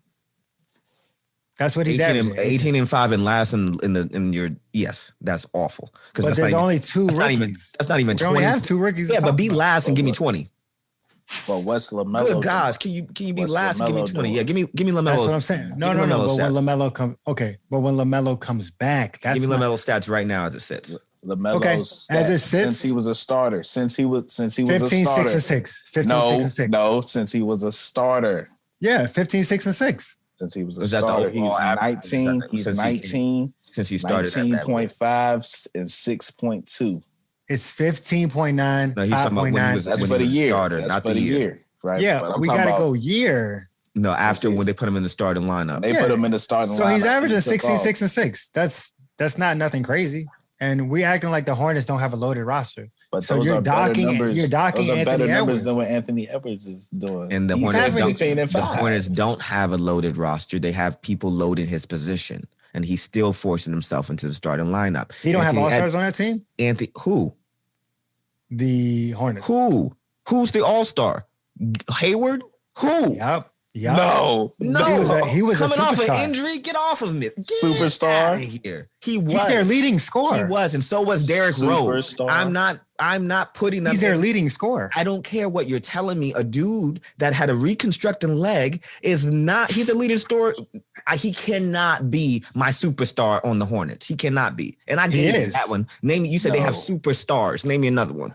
That's what he's averaging. 18-5 and last in your yes, that's awful. But there's only 2 rookies. That's not even 20. We only have 2 rookies. Yeah, but be last and give me 20. But what's LaMelo? Good gosh, can you be last and give me 20? Yeah, give me LaMelo. That's what I'm saying. No. But when LaMelo when LaMelo comes back, give me LaMelo stats right now as it sits. LaMelo's as it sits, since he was a starter, since he was 15, a starter. 6 and 6. 15, no, 6 and 6. No, since he was a starter. Yeah, 15, 6 and 6. Since he was a starter, he's 19. He's 19. Since he started 19.5 and 6.2. It's 15.9, no, 5.9. That's for the year. Starter, not the year. Right? Yeah, we got to go year. No, after when they put him in the starting lineup. They put him in the starting lineup. So he's averaging 16, 6 and 6. That's not nothing crazy. And we acting like the Hornets don't have a loaded roster. But so you're docking Anthony better numbers Edwards than what Anthony Edwards is doing. And the Hornets don't have a loaded roster. They have people loading his position. And he's still forcing himself into the starting lineup. He don't have all-stars on that team? Who? The Hornets. Who's the all-star? Hayward? Who? Yep. No. He was coming a off an injury. Get off of me. Superstar. Here. He's their leading scorer. He was, and so was Derrick Rose. I'm not putting them. He's their leading scorer. I don't care what you're telling me. A dude that had a reconstructing leg is not. He's the leading scorer. He cannot be my superstar on the Hornets. He cannot be. And I gave you that one. You said they have superstars. Name me another one.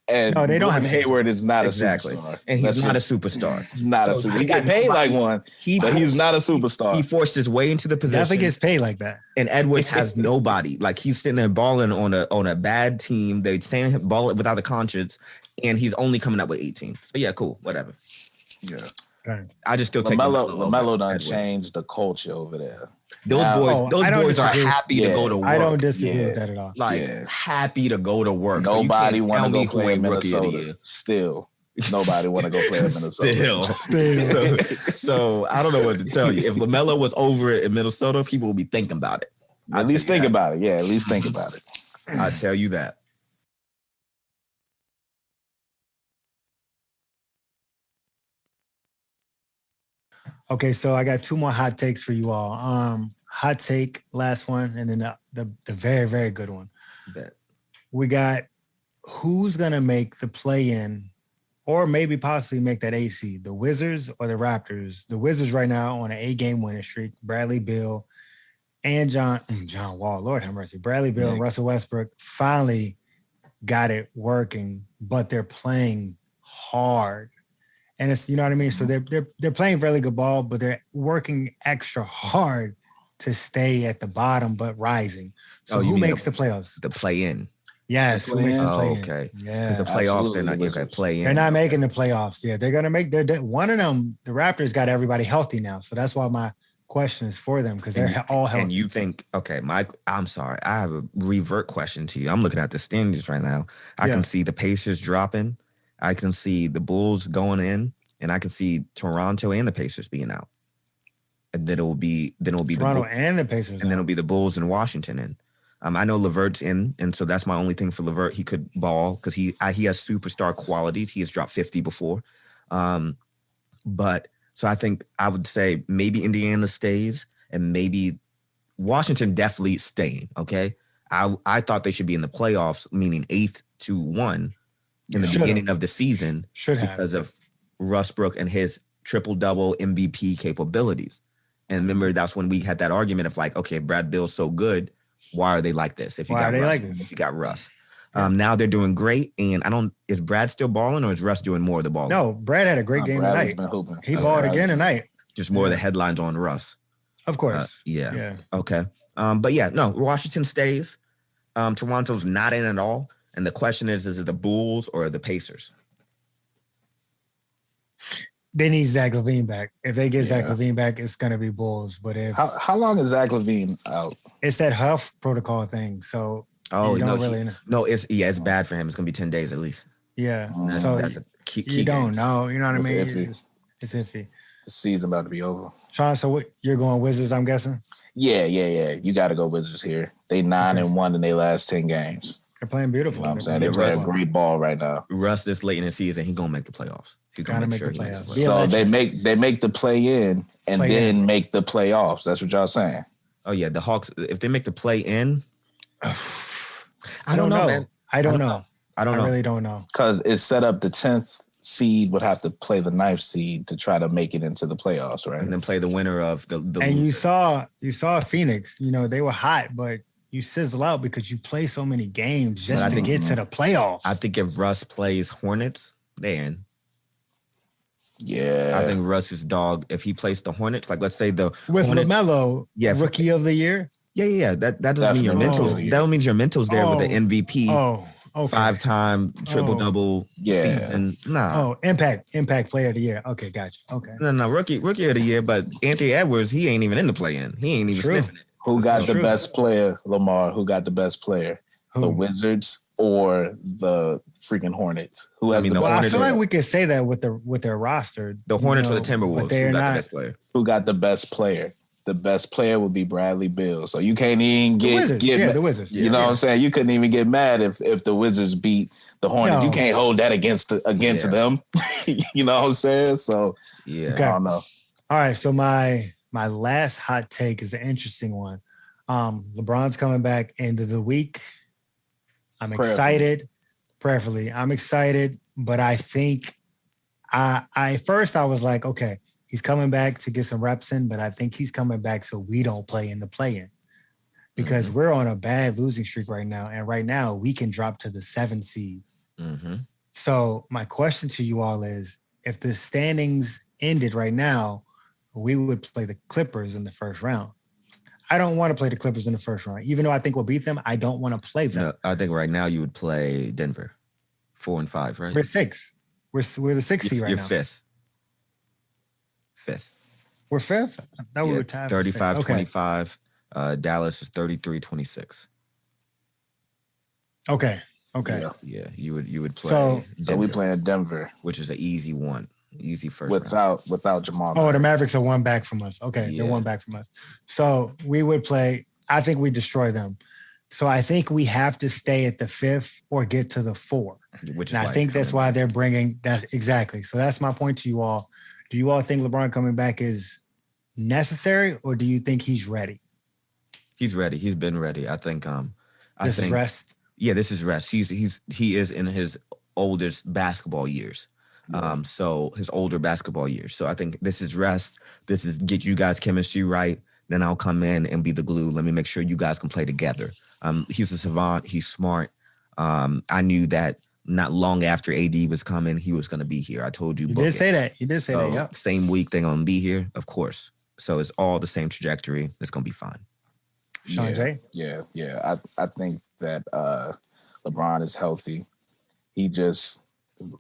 And no, they don't have Hayward is not a superstar. And he's not a superstar. He's not a superstar. He got paid like one, but he's not a superstar. He forced his way into the position. Definitely gets paid like that. And Edwards has nobody. Like he's sitting there balling on a bad team. They stand him balling without a conscience, and he's only coming up with 18. So yeah, cool, whatever. Yeah. I just still take LaMelo done changed the culture over there. Those boys are happy to go to work. I don't disagree with that at all. Happy to go to work. Nobody want to go play in Minnesota. Still, nobody want to go play in Minnesota. Still. So I don't know what to tell you. If LaMelo was over in Minnesota, people would be thinking about it. At least think about it. Yeah, at least think about it. I tell you that. Okay, so I got 2 more hot takes for you all. Hot take, last one, and then the very, very good one. Bet. We got who's gonna make the play-in or maybe possibly make that AC. The Wizards or the Raptors. The Wizards right now on an 8-game winning streak. Bradley Beal and John Wall, Lord have mercy. Bradley Beal and Russell Westbrook finally got it working, but they're playing hard. And it's, you know what I mean? So they're playing really good ball, but they're working extra hard to stay at the bottom, but rising. So who makes the playoffs? The play-in. Yes, who makes the play-in? Okay. Yeah. The playoffs, they're not play-in. They're not making the playoffs. Yeah, they're going to make one of them. The Raptors got everybody healthy now. So that's why my question is for them, because they're all healthy. And you think, okay, Mike, I'm sorry. I have a revert question to you. I'm looking at the standings right now. I can see the Pacers dropping. I can see the Bulls going in, and I can see Toronto and the Pacers being out. And then it'll be Toronto and the Pacers, and then it'll be the Bulls and Washington in. I know LeVert's in, and so that's my only thing for LeVert. He could ball because he has superstar qualities. He has dropped 50 before, but so I think I would say maybe Indiana stays, and maybe Washington definitely staying. Okay, I thought they should be in the playoffs, meaning 8th to 1 in the beginning of the season because of Westbrook and his triple-double MVP capabilities. And remember, that's when we had that argument of like, okay, Brad Bill's so good, why are they like this? If you got Russ. Now they're doing great, and is Brad still balling, or is Russ doing more of the balling? No, Brad had a great game tonight. He balled again tonight. Just more of the headlines on Russ. Of course. Yeah. Okay. But yeah, no, Washington stays. Toronto's not in at all. And the question is it the Bulls or the Pacers? They need Zach LaVine back. If they get Zach LaVine back, it's gonna be Bulls. But if how long is Zach LaVine out? It's that Huff protocol thing. So it's bad for him. It's gonna be 10 days at least. Yeah. So that's a key you don't know. You know what I mean? It's iffy. The season's about to be over. Sean, so you're going Wizards, I'm guessing? Yeah. You got to go Wizards here. They 9-1 in their last 10 games. They're playing beautiful. You know what I'm saying? They're playing great ball right now. Russ this late in the season, he's gonna make the playoffs. He's gonna make the playoffs. So they make the play-in and then make the playoffs. That's what y'all saying. Oh yeah, the Hawks. If they make the play-in, I don't know, man. I don't know. I really don't know. Because it's set up the 10th seed would have to play the 9th seed to try to make it into the playoffs, right? And then play the winner of the And you saw Phoenix. You know, they were hot, but you sizzle out because you play so many games just to get to the playoffs. I think if Russ plays Hornets, they're in. Yeah. I think Russ is dog. If he plays the Hornets, like let's say with Hornets, LaMelo, rookie of the year. Yeah. That doesn't mean your mental's. That don't mean your mental's there with the MVP. Okay. 5-time triple-double season. Nah. Impact player of the year. Okay, gotcha. Okay. No, rookie of the year, but Anthony Edwards, he ain't even in the play-in. He ain't even sniffing it. Who got the best player, Lamar? Who got the best player? Who? The Wizards or the freaking Hornets? Who has the best player? I feel like we could say that with their roster. The Hornets or the Timberwolves. Who got the best player? Who got the best player? The best player would be Bradley Beal. So you can't even get the Wizards. You know what I'm saying? You couldn't even get mad if the Wizards beat the Hornets. No. You can't hold that against them. You know what I'm saying? So okay. I don't know. All right. So my last hot take is the interesting one. LeBron's coming back end of the week. I'm excited. Prayerfully. I'm excited, but I think first I was like, okay, he's coming back to get some reps in, but I think he's coming back so we don't play in the play-in because we're on a bad losing streak right now. And right now we can drop to the 7 seed. Mm-hmm. So my question to you all is, if the standings ended right now, we would play the Clippers in the first round. I don't want to play the Clippers in the first round. Even though I think we'll beat them, I don't want to play them. No, I think right now you would play Denver, 4 and 5, right? We're 6. We're the 6th seed right now. You're 5th. We're 5th? I thought we were tied 35-25. Dallas is 33-26. Okay. Yeah. You would play. So we playing Denver, which is an easy one. Easy first without Jamal. Oh, the Mavericks are one back from us. Okay, they're one back from us. So we would play. I think we destroy them. So I think we have to stay at the 5th or get to the 4. Which is I think that's why they're bringing that exactly. So that's my point to you all. Do you all think LeBron coming back is necessary, or do you think he's ready? He's ready. He's been ready. I think. This is rest. Yeah, this is rest. He is in his oldest basketball years. So his older basketball years. So I think this is rest. This is get you guys chemistry right. Then I'll come in and be the glue. Let me make sure you guys can play together. He's a savant. He's smart. I knew that not long after AD was coming, he was going to be here. I told you. You did say that. You did say that, yeah. Same week, they're going to be here, of course. So it's all the same trajectory. It's going to be fine. Sean J? Yeah. I think that LeBron is healthy. He just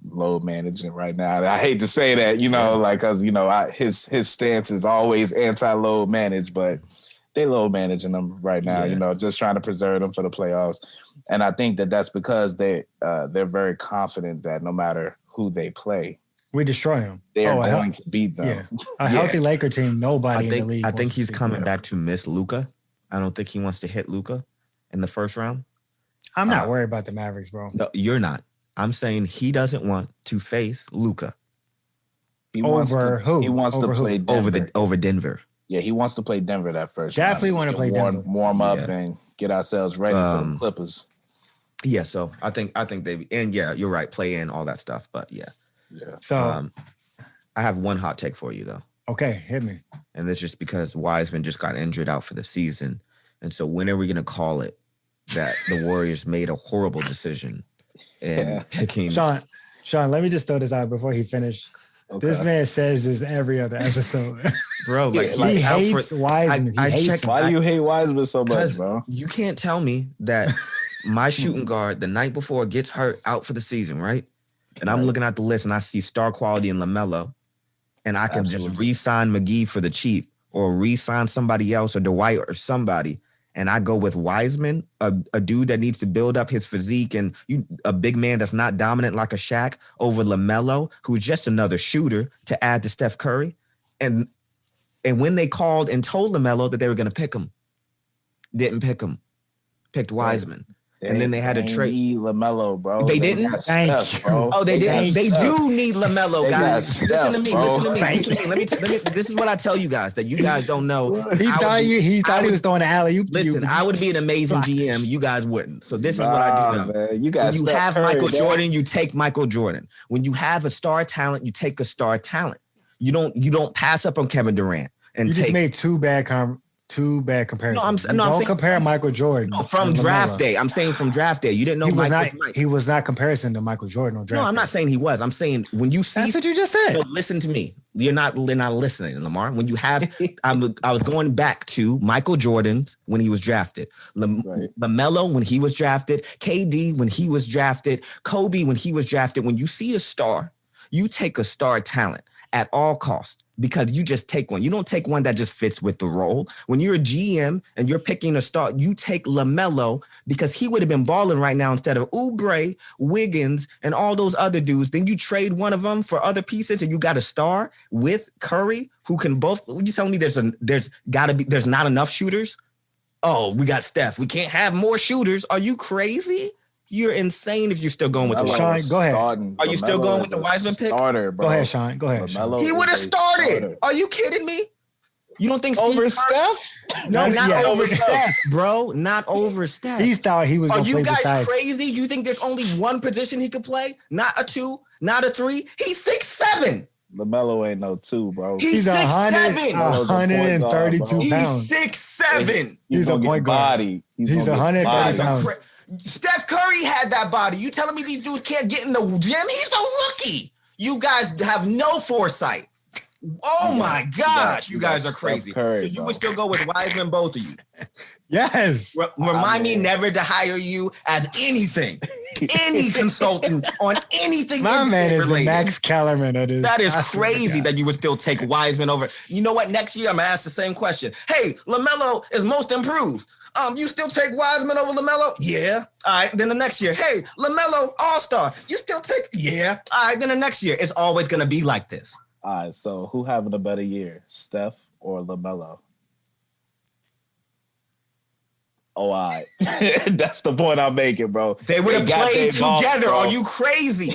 load managing right now. I hate to say that, because his stance is always anti-load manage, but they load managing them right now. Just trying to preserve them for the playoffs. And I think that that's because they're very confident that no matter who they play, we destroy them. They're going to beat them. Yeah. A healthy Laker team, nobody in the league. I think he's coming back to miss Luka. I don't think he wants to hit Luka in the first round. I'm not worried about the Mavericks, bro. No, you're not. I'm saying he doesn't want to face Luka. Over who? He wants to play Denver. Over Denver. Yeah, he wants to play Denver that first Definitely round. Want to play Denver. Warm up and get ourselves ready for the Clippers. Yeah, so I think they and you're right, play in all that stuff, but yeah. So I have one hot take for you though. Okay, hit me. And that's just because Wiseman just got injured out for the season. And so when are we gonna call it that the Warriors made a horrible decision in picking Sean, let me just throw this out before he finished. Okay. This man says this every other episode. Bro, he hates Wiseman. Why do you hate Wiseman so much, bro? You can't tell me that my shooting guard the night before gets hurt out for the season, right? And I'm looking at the list and I see star quality in LaMelo, and I can just re-sign McGee for the cheap or re-sign somebody else or Dwight or somebody. And I go with Wiseman, a dude that needs to build up his physique and a big man that's not dominant like a Shaq, over LaMelo, who's just another shooter to add to Steph Curry. And when they called and told LaMelo that they were going to pick him, didn't pick him, picked Wiseman. And then they had to trade LaMelo, bro. They didn't. Steph, bro. Oh, they didn't. They do need LaMelo, guys. Listen to me. Let me. This is what I tell you guys that you guys don't know. He thought he was throwing the alley. Listen, I would be an amazing GM. You guys wouldn't. So this is what I do know. Man, you guys. When you have Michael Jordan, you take Michael Jordan. When you have a star talent, you take a star talent. You don't pass up on Kevin Durant. And you just made two bad comparisons. I'm saying, compare Michael Jordan. No, from draft day. I'm saying from draft day. You didn't know he was not comparison to Michael Jordan on draft day. No, I'm not saying he was. I'm saying when you see. That's what you just said. No, listen to me. You're not listening, Lamar. When you have, I was going back to Michael Jordan when he was drafted. LaMelo when he was drafted. KD when he was drafted. Kobe when he was drafted. When you see a star, you take a star talent at all costs. Because you just take one. You don't take one that just fits with the role. When you're a GM and you're picking a star, you take LaMelo because he would have been balling right now instead of Oubre, Wiggins, and all those other dudes. Then you trade one of them for other pieces and you got a star with Curry who can both. You telling me there's not enough shooters? Oh, we got Steph. We can't have more shooters. Are you crazy? You're insane if you're still going with the Sean, go ahead. Are you still going with the Wiseman pick? Starter, bro. Go ahead, Sean. Go ahead. He would have started. Are you kidding me? You don't think over Steph? No, not over Steph, bro. Not over Steph. He thought he was going to play beside. Are you guys crazy? You think there's only one position he could play? Not a 2, not a 3. He's 6'7". LaMelo ain't no 2, bro. He's 132 pounds. He's 6'7". He's a point guard. He's 130 pounds. Steph Curry had that body. You telling me these dudes can't get in the gym? He's a rookie. You guys have no foresight. Oh my gosh, you guys are crazy. Curry, so you would still go with Wiseman, both of you? Yes. Remind me never to hire you as anything. Any consultant on anything. My man is the Max Kellerman. That is crazy that you would still take Wiseman over. You know what? Next year, I'm going to ask the same question. Hey, LaMelo is most improved. You still take Wiseman over LaMelo? Yeah. All right. Then the next year, hey, LaMelo All-Star. You still take? Yeah. All right. Then the next year, it's always going to be like this. All right. So who having a better year, Steph or LaMelo? Oh, all right. That's the point I'm making, bro. They would have played together. Are you crazy?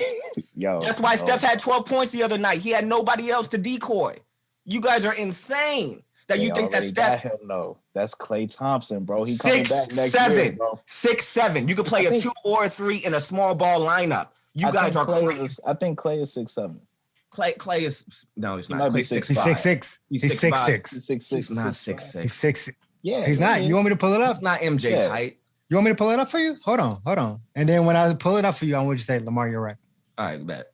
Yo. That's why Steph had 12 points the other night. He had nobody else to decoy. You guys are insane. That you think that Steph? Hell no. That's Klay Thompson, bro. He coming back next year, bro. 6'7". You could play a 2 or a 3 in a small ball lineup. You guys are crazy. I think Clay is 6'7". Clay is no, he's He not. might be Clay's 6'5". He's 6'6". He's 6'6". He's 6'6". He's not 6'6". He's 6'6". Yeah, He's not. You want me to pull it up? He's not MJ's height. You want me to pull it up for you? Hold on. And then when I pull it up for you, I want you to say, Lamar, you're right. All right, bet.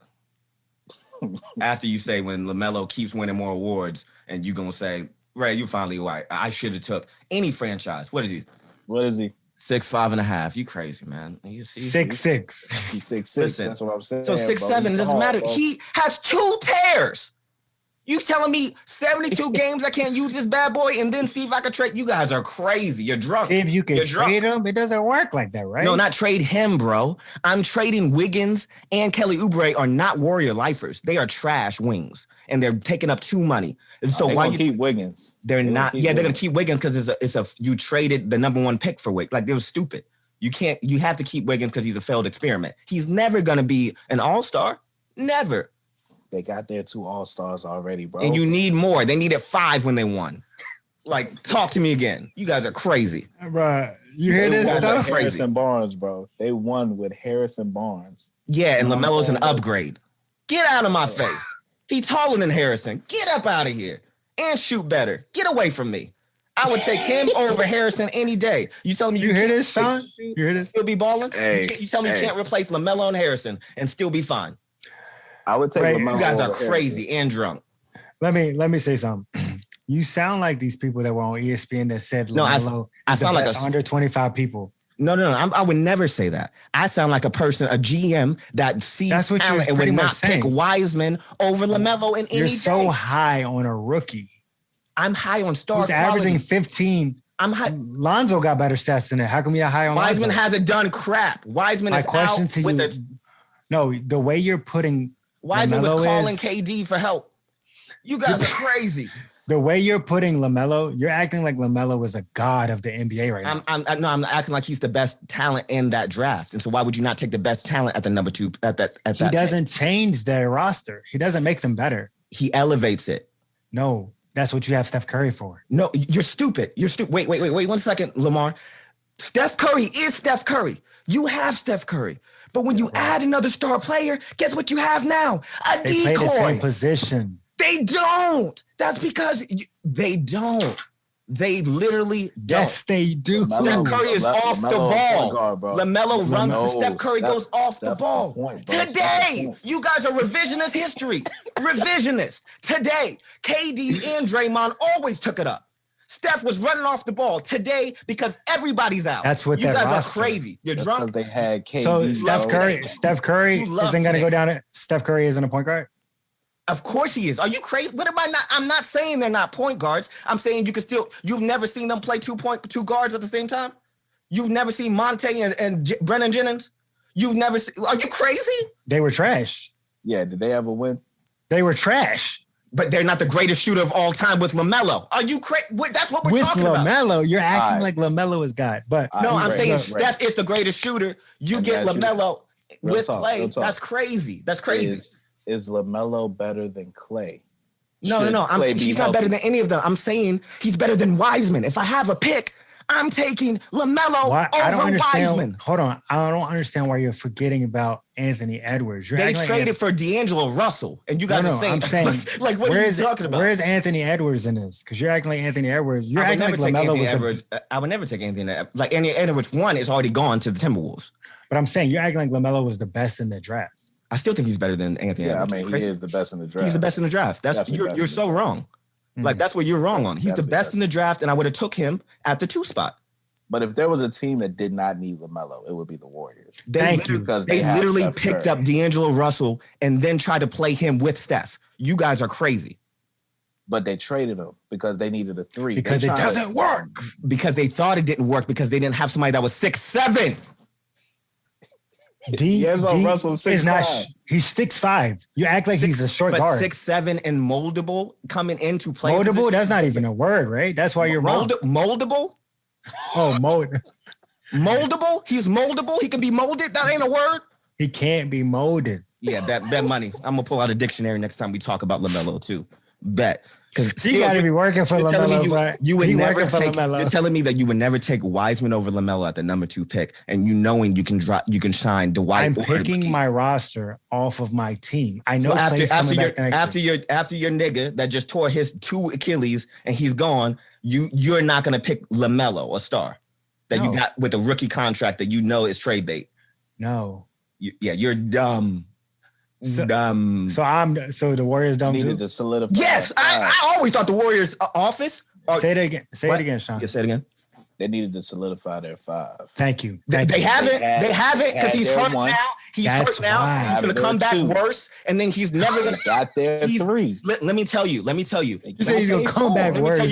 After you say when LaMelo keeps winning more awards, and you gonna say, Ray, you finally right. I should have took any franchise. What is he? 6'5.5". You crazy, man. You see? 6'6". He's 6'6". Listen, That's what I'm saying. So 6'7" doesn't matter. Bro. He has 2 tears. You telling me 72 games I can't use this bad boy and then see if I can trade? You guys are crazy. You're drunk. If you can trade him, it doesn't work like that, right? No, not trade him, bro. I'm trading Wiggins and Kelly Oubre are not Warrior lifers. They are trash wings, and they're taking up too money. And so why you keep Wiggins? They're not. Yeah, they're gonna keep Wiggins because you traded the number 1 pick for Wiggins. Like, they were stupid. You have to keep Wiggins because he's a failed experiment. He's never gonna be an all-star. Never. They got their 2 all-stars already, bro. And you need more. They needed 5 when they won. Like, talk to me again. You guys are crazy. Bro, you hear this stuff? Harrison Barnes, bro. They won with Harrison Barnes. Yeah, and LaMelo's an upgrade. Get out of my face. He's taller than Harrison. Get up out of here. And shoot better. Get away from me. I would take him over Harrison any day. You telling me you hear this, Sean? You hear this? Still be balling? Hey, you tell me you can't replace LaMelo and Harrison and still be fine. I would take LaMelo. You guys are over crazy Harrison. and drunk. Let me say something. You sound like these people that were on ESPN that said LaMelo I sound like under 25 people. No. I would never say that. I sound like a GM that sees talent and would not pick Wiseman over LaMelo in any day. You're so high on a rookie. I'm high on star He's quality. averaging 15. I'm high. Lonzo got better stats than that. How come you're high on Wiseman? Lonzo? Hasn't done crap. Wiseman is out with it. No, the way you're putting Wiseman LaMelo was calling KD for help. You guys are crazy. The way you're putting LaMelo, you're acting like LaMelo was a god of the NBA right now. I'm acting like he's the best talent in that draft. And so why would you not take the best talent at the number 2 at that? He doesn't change their roster. He doesn't make them better. He elevates it. No, that's what you have Steph Curry for. No, you're stupid. You're stupid. Wait 1 second, Lamar. Steph Curry is Steph Curry. You have Steph Curry. But when you add another star player, guess what you have now? A they decoy. Play the same position. They don't. That's because they don't. They literally don't. Yes, they do. Steph Curry is off the ball. LaMelo runs. Steph Curry goes off the ball. Today, you guys are revisionist history. Revisionist. Today, KD and Draymond always took it up. Steph was running off the ball today because everybody's out. That's what you guys roster. are crazy. You're drunk. They had KD. So Steph Curry isn't going to go down it. Steph Curry isn't a point guard. Of course he is. Are you crazy? What am I not? I'm not saying they're not point guards. I'm saying you can still. You've never seen them play two guards at the same time. You've never seen Monte and Brennan Jennings. You've never seen. Are you crazy? They were trash. Yeah. Did they ever win? They were trash. But they're not the greatest shooter of all time with LaMelo. Are you crazy? That's what we're talking about. With LaMelo, you're acting like LaMelo is God. But no, I'm saying Steph is the greatest shooter. You get LaMelo with Clay. That's crazy. That's crazy. Is LaMelo better than Clay? No. He's not better than any of them. I'm saying he's better than Wiseman. If I have a pick, I'm taking LaMelo over Wiseman. Hold on. I don't understand why you're forgetting about Anthony Edwards. They traded for D'Angelo Russell, and you guys are saying, I'm saying, like, what are you talking about? Where is Anthony Edwards in this? Because you're acting like Anthony Edwards. You're acting like LaMelo was Edwards. I would never take Anthony Edwards. Like, Anthony Edwards, one, is already gone to the Timberwolves. But I'm saying you're acting like LaMelo was the best in the draft. I still think he's better than Anthony Edwards. I mean, he is the best in the draft. He's the best in the draft. You're so wrong. Like, that's what you're wrong on. He's the best in the draft, and I would have took him at the 2 spot. But if there was a team that did not need LaMelo, it would be the Warriors. They literally picked up D'Angelo Russell and then tried to play him with Steph. You guys are crazy. But they traded him because they needed a 3. Because it doesn't work. Because they thought it didn't work because they didn't have somebody that was 6'7". Russell is not. He's 6'5". You act like he's a short guard. 6'7" and moldable coming into play. Moldable? That's not even a word, right? That's why you're wrong. Moldable? Oh, moldable? He's moldable? He can be molded? That ain't a word? He can't be molded. Yeah, bet money. I'm going to pull out a dictionary next time we talk about LaMelo, too. Bet. Because He got to be working for LaMelo, bro. You would never take. LaMelo. You're telling me that you would never take Wiseman over LaMelo at the number 2 pick, and you knowing you can sign Dwight. I'm picking my roster off of my team. I know. So after your nigga that just tore his 2 Achilles and he's gone, you're not gonna pick LaMelo, a star that you got with a rookie contract that you know is trade bait. No. You're dumb. So the Warriors dumb needed too? to solidify. Yes, I always thought the Warriors' office. Say it again. Say it again, Sean. Yeah, say it again. They needed to solidify their 5. Thank you. They haven't because he's hurt now. He's hurt now. He's going to come back worse, and then he's never going to. Got there 3. Let me tell you. You say he's going to come back worse. Let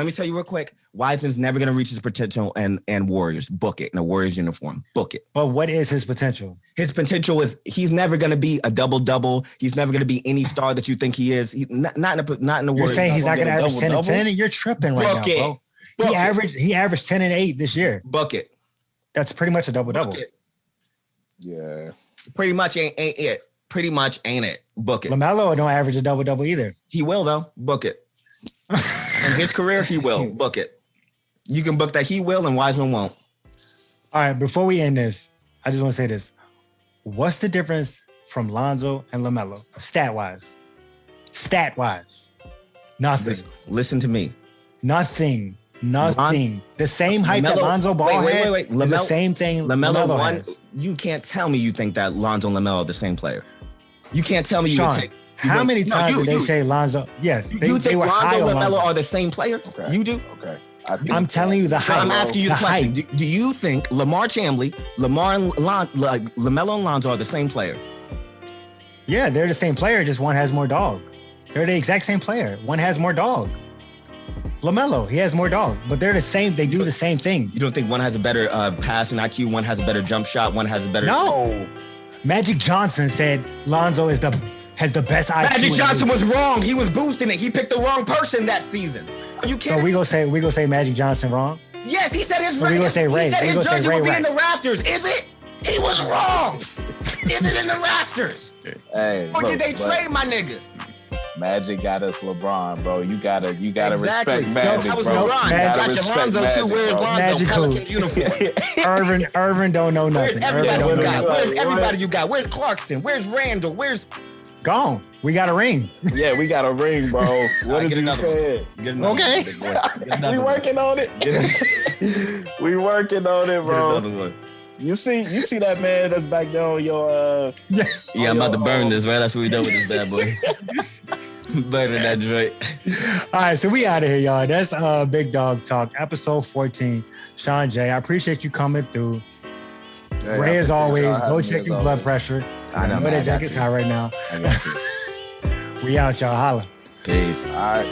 me tell you real quick. Wiseman's never going to reach his potential, and Warriors book it in a Warriors uniform. Book it. But what is his potential? His potential is he's never going to be a double-double. He's never going to be any star that you think he is. He's not in the Warriors. You're saying he's not going to average 10 and 10? You're tripping right now, bro. He averaged 10 and 8 this year. Bucket. That's pretty much a double-double. Yeah. Pretty much ain't it. Pretty much ain't it. Book it. LaMelo don't average a double-double either. He will, though. Book it. In his career, he will. Book it. You can book that he will and Wiseman won't. All right, before we end this, I just want to say this. What's the difference from Lonzo and LaMelo? Stat-wise. Nothing. Listen to me. Nothing. The same height that Lonzo Ball had is the same thing LaMelo has. You can't tell me you think that Lonzo and LaMelo are the same player. You can't tell me Sean, you would take. How many times did they say Lonzo? Yes. You think Lonzo and LaMelo are the same player? Okay. You do? Okay. I'm telling you the height. I'm asking you the question. Do you think LaMelo and Lonzo are the same player? Yeah, they're the same player, just one has more dog. They're the exact same player. One has more dog. LaMelo, he has more dog, but they're the same. They do the same thing. You don't think one has a better passing IQ, one has a better jump shot, one has a better... No. Magic Johnson said Lonzo has the best IQ. Magic Johnson was wrong. He was boosting it. He picked the wrong person that season. Are you kidding? So we gonna say Magic Johnson wrong? Yes, he said his so we gonna say Ray. He said his jersey would be in the rafters. Is it? He was wrong. Is it in the rafters? Hey, or did they trade my nigga? Magic got us LeBron, bro. You gotta respect Magic, that was bro. LeBron. Got your Lonzo too. Where's Lonzo? Pelicans uniform. Irvin don't know nothing. Where's everybody you got? Where's Clarkson? Where's Randall? Where's... Gone. We got a ring. Yeah, we got a ring, bro. What did you say? Okay. We working on it. We working on it, bro. Get another one. You see that man that's back there on your yeah, I'm about to burn this, right? That's what we done with this bad boy. Burning that joint. All right, so we out of here, y'all. That's Big Dog Talk, episode 14. Sean J, I appreciate you coming through. Yeah, Ray, as always, go check your blood pressure. I know that jacket's high right now. We out, y'all. Holla. Peace. All right.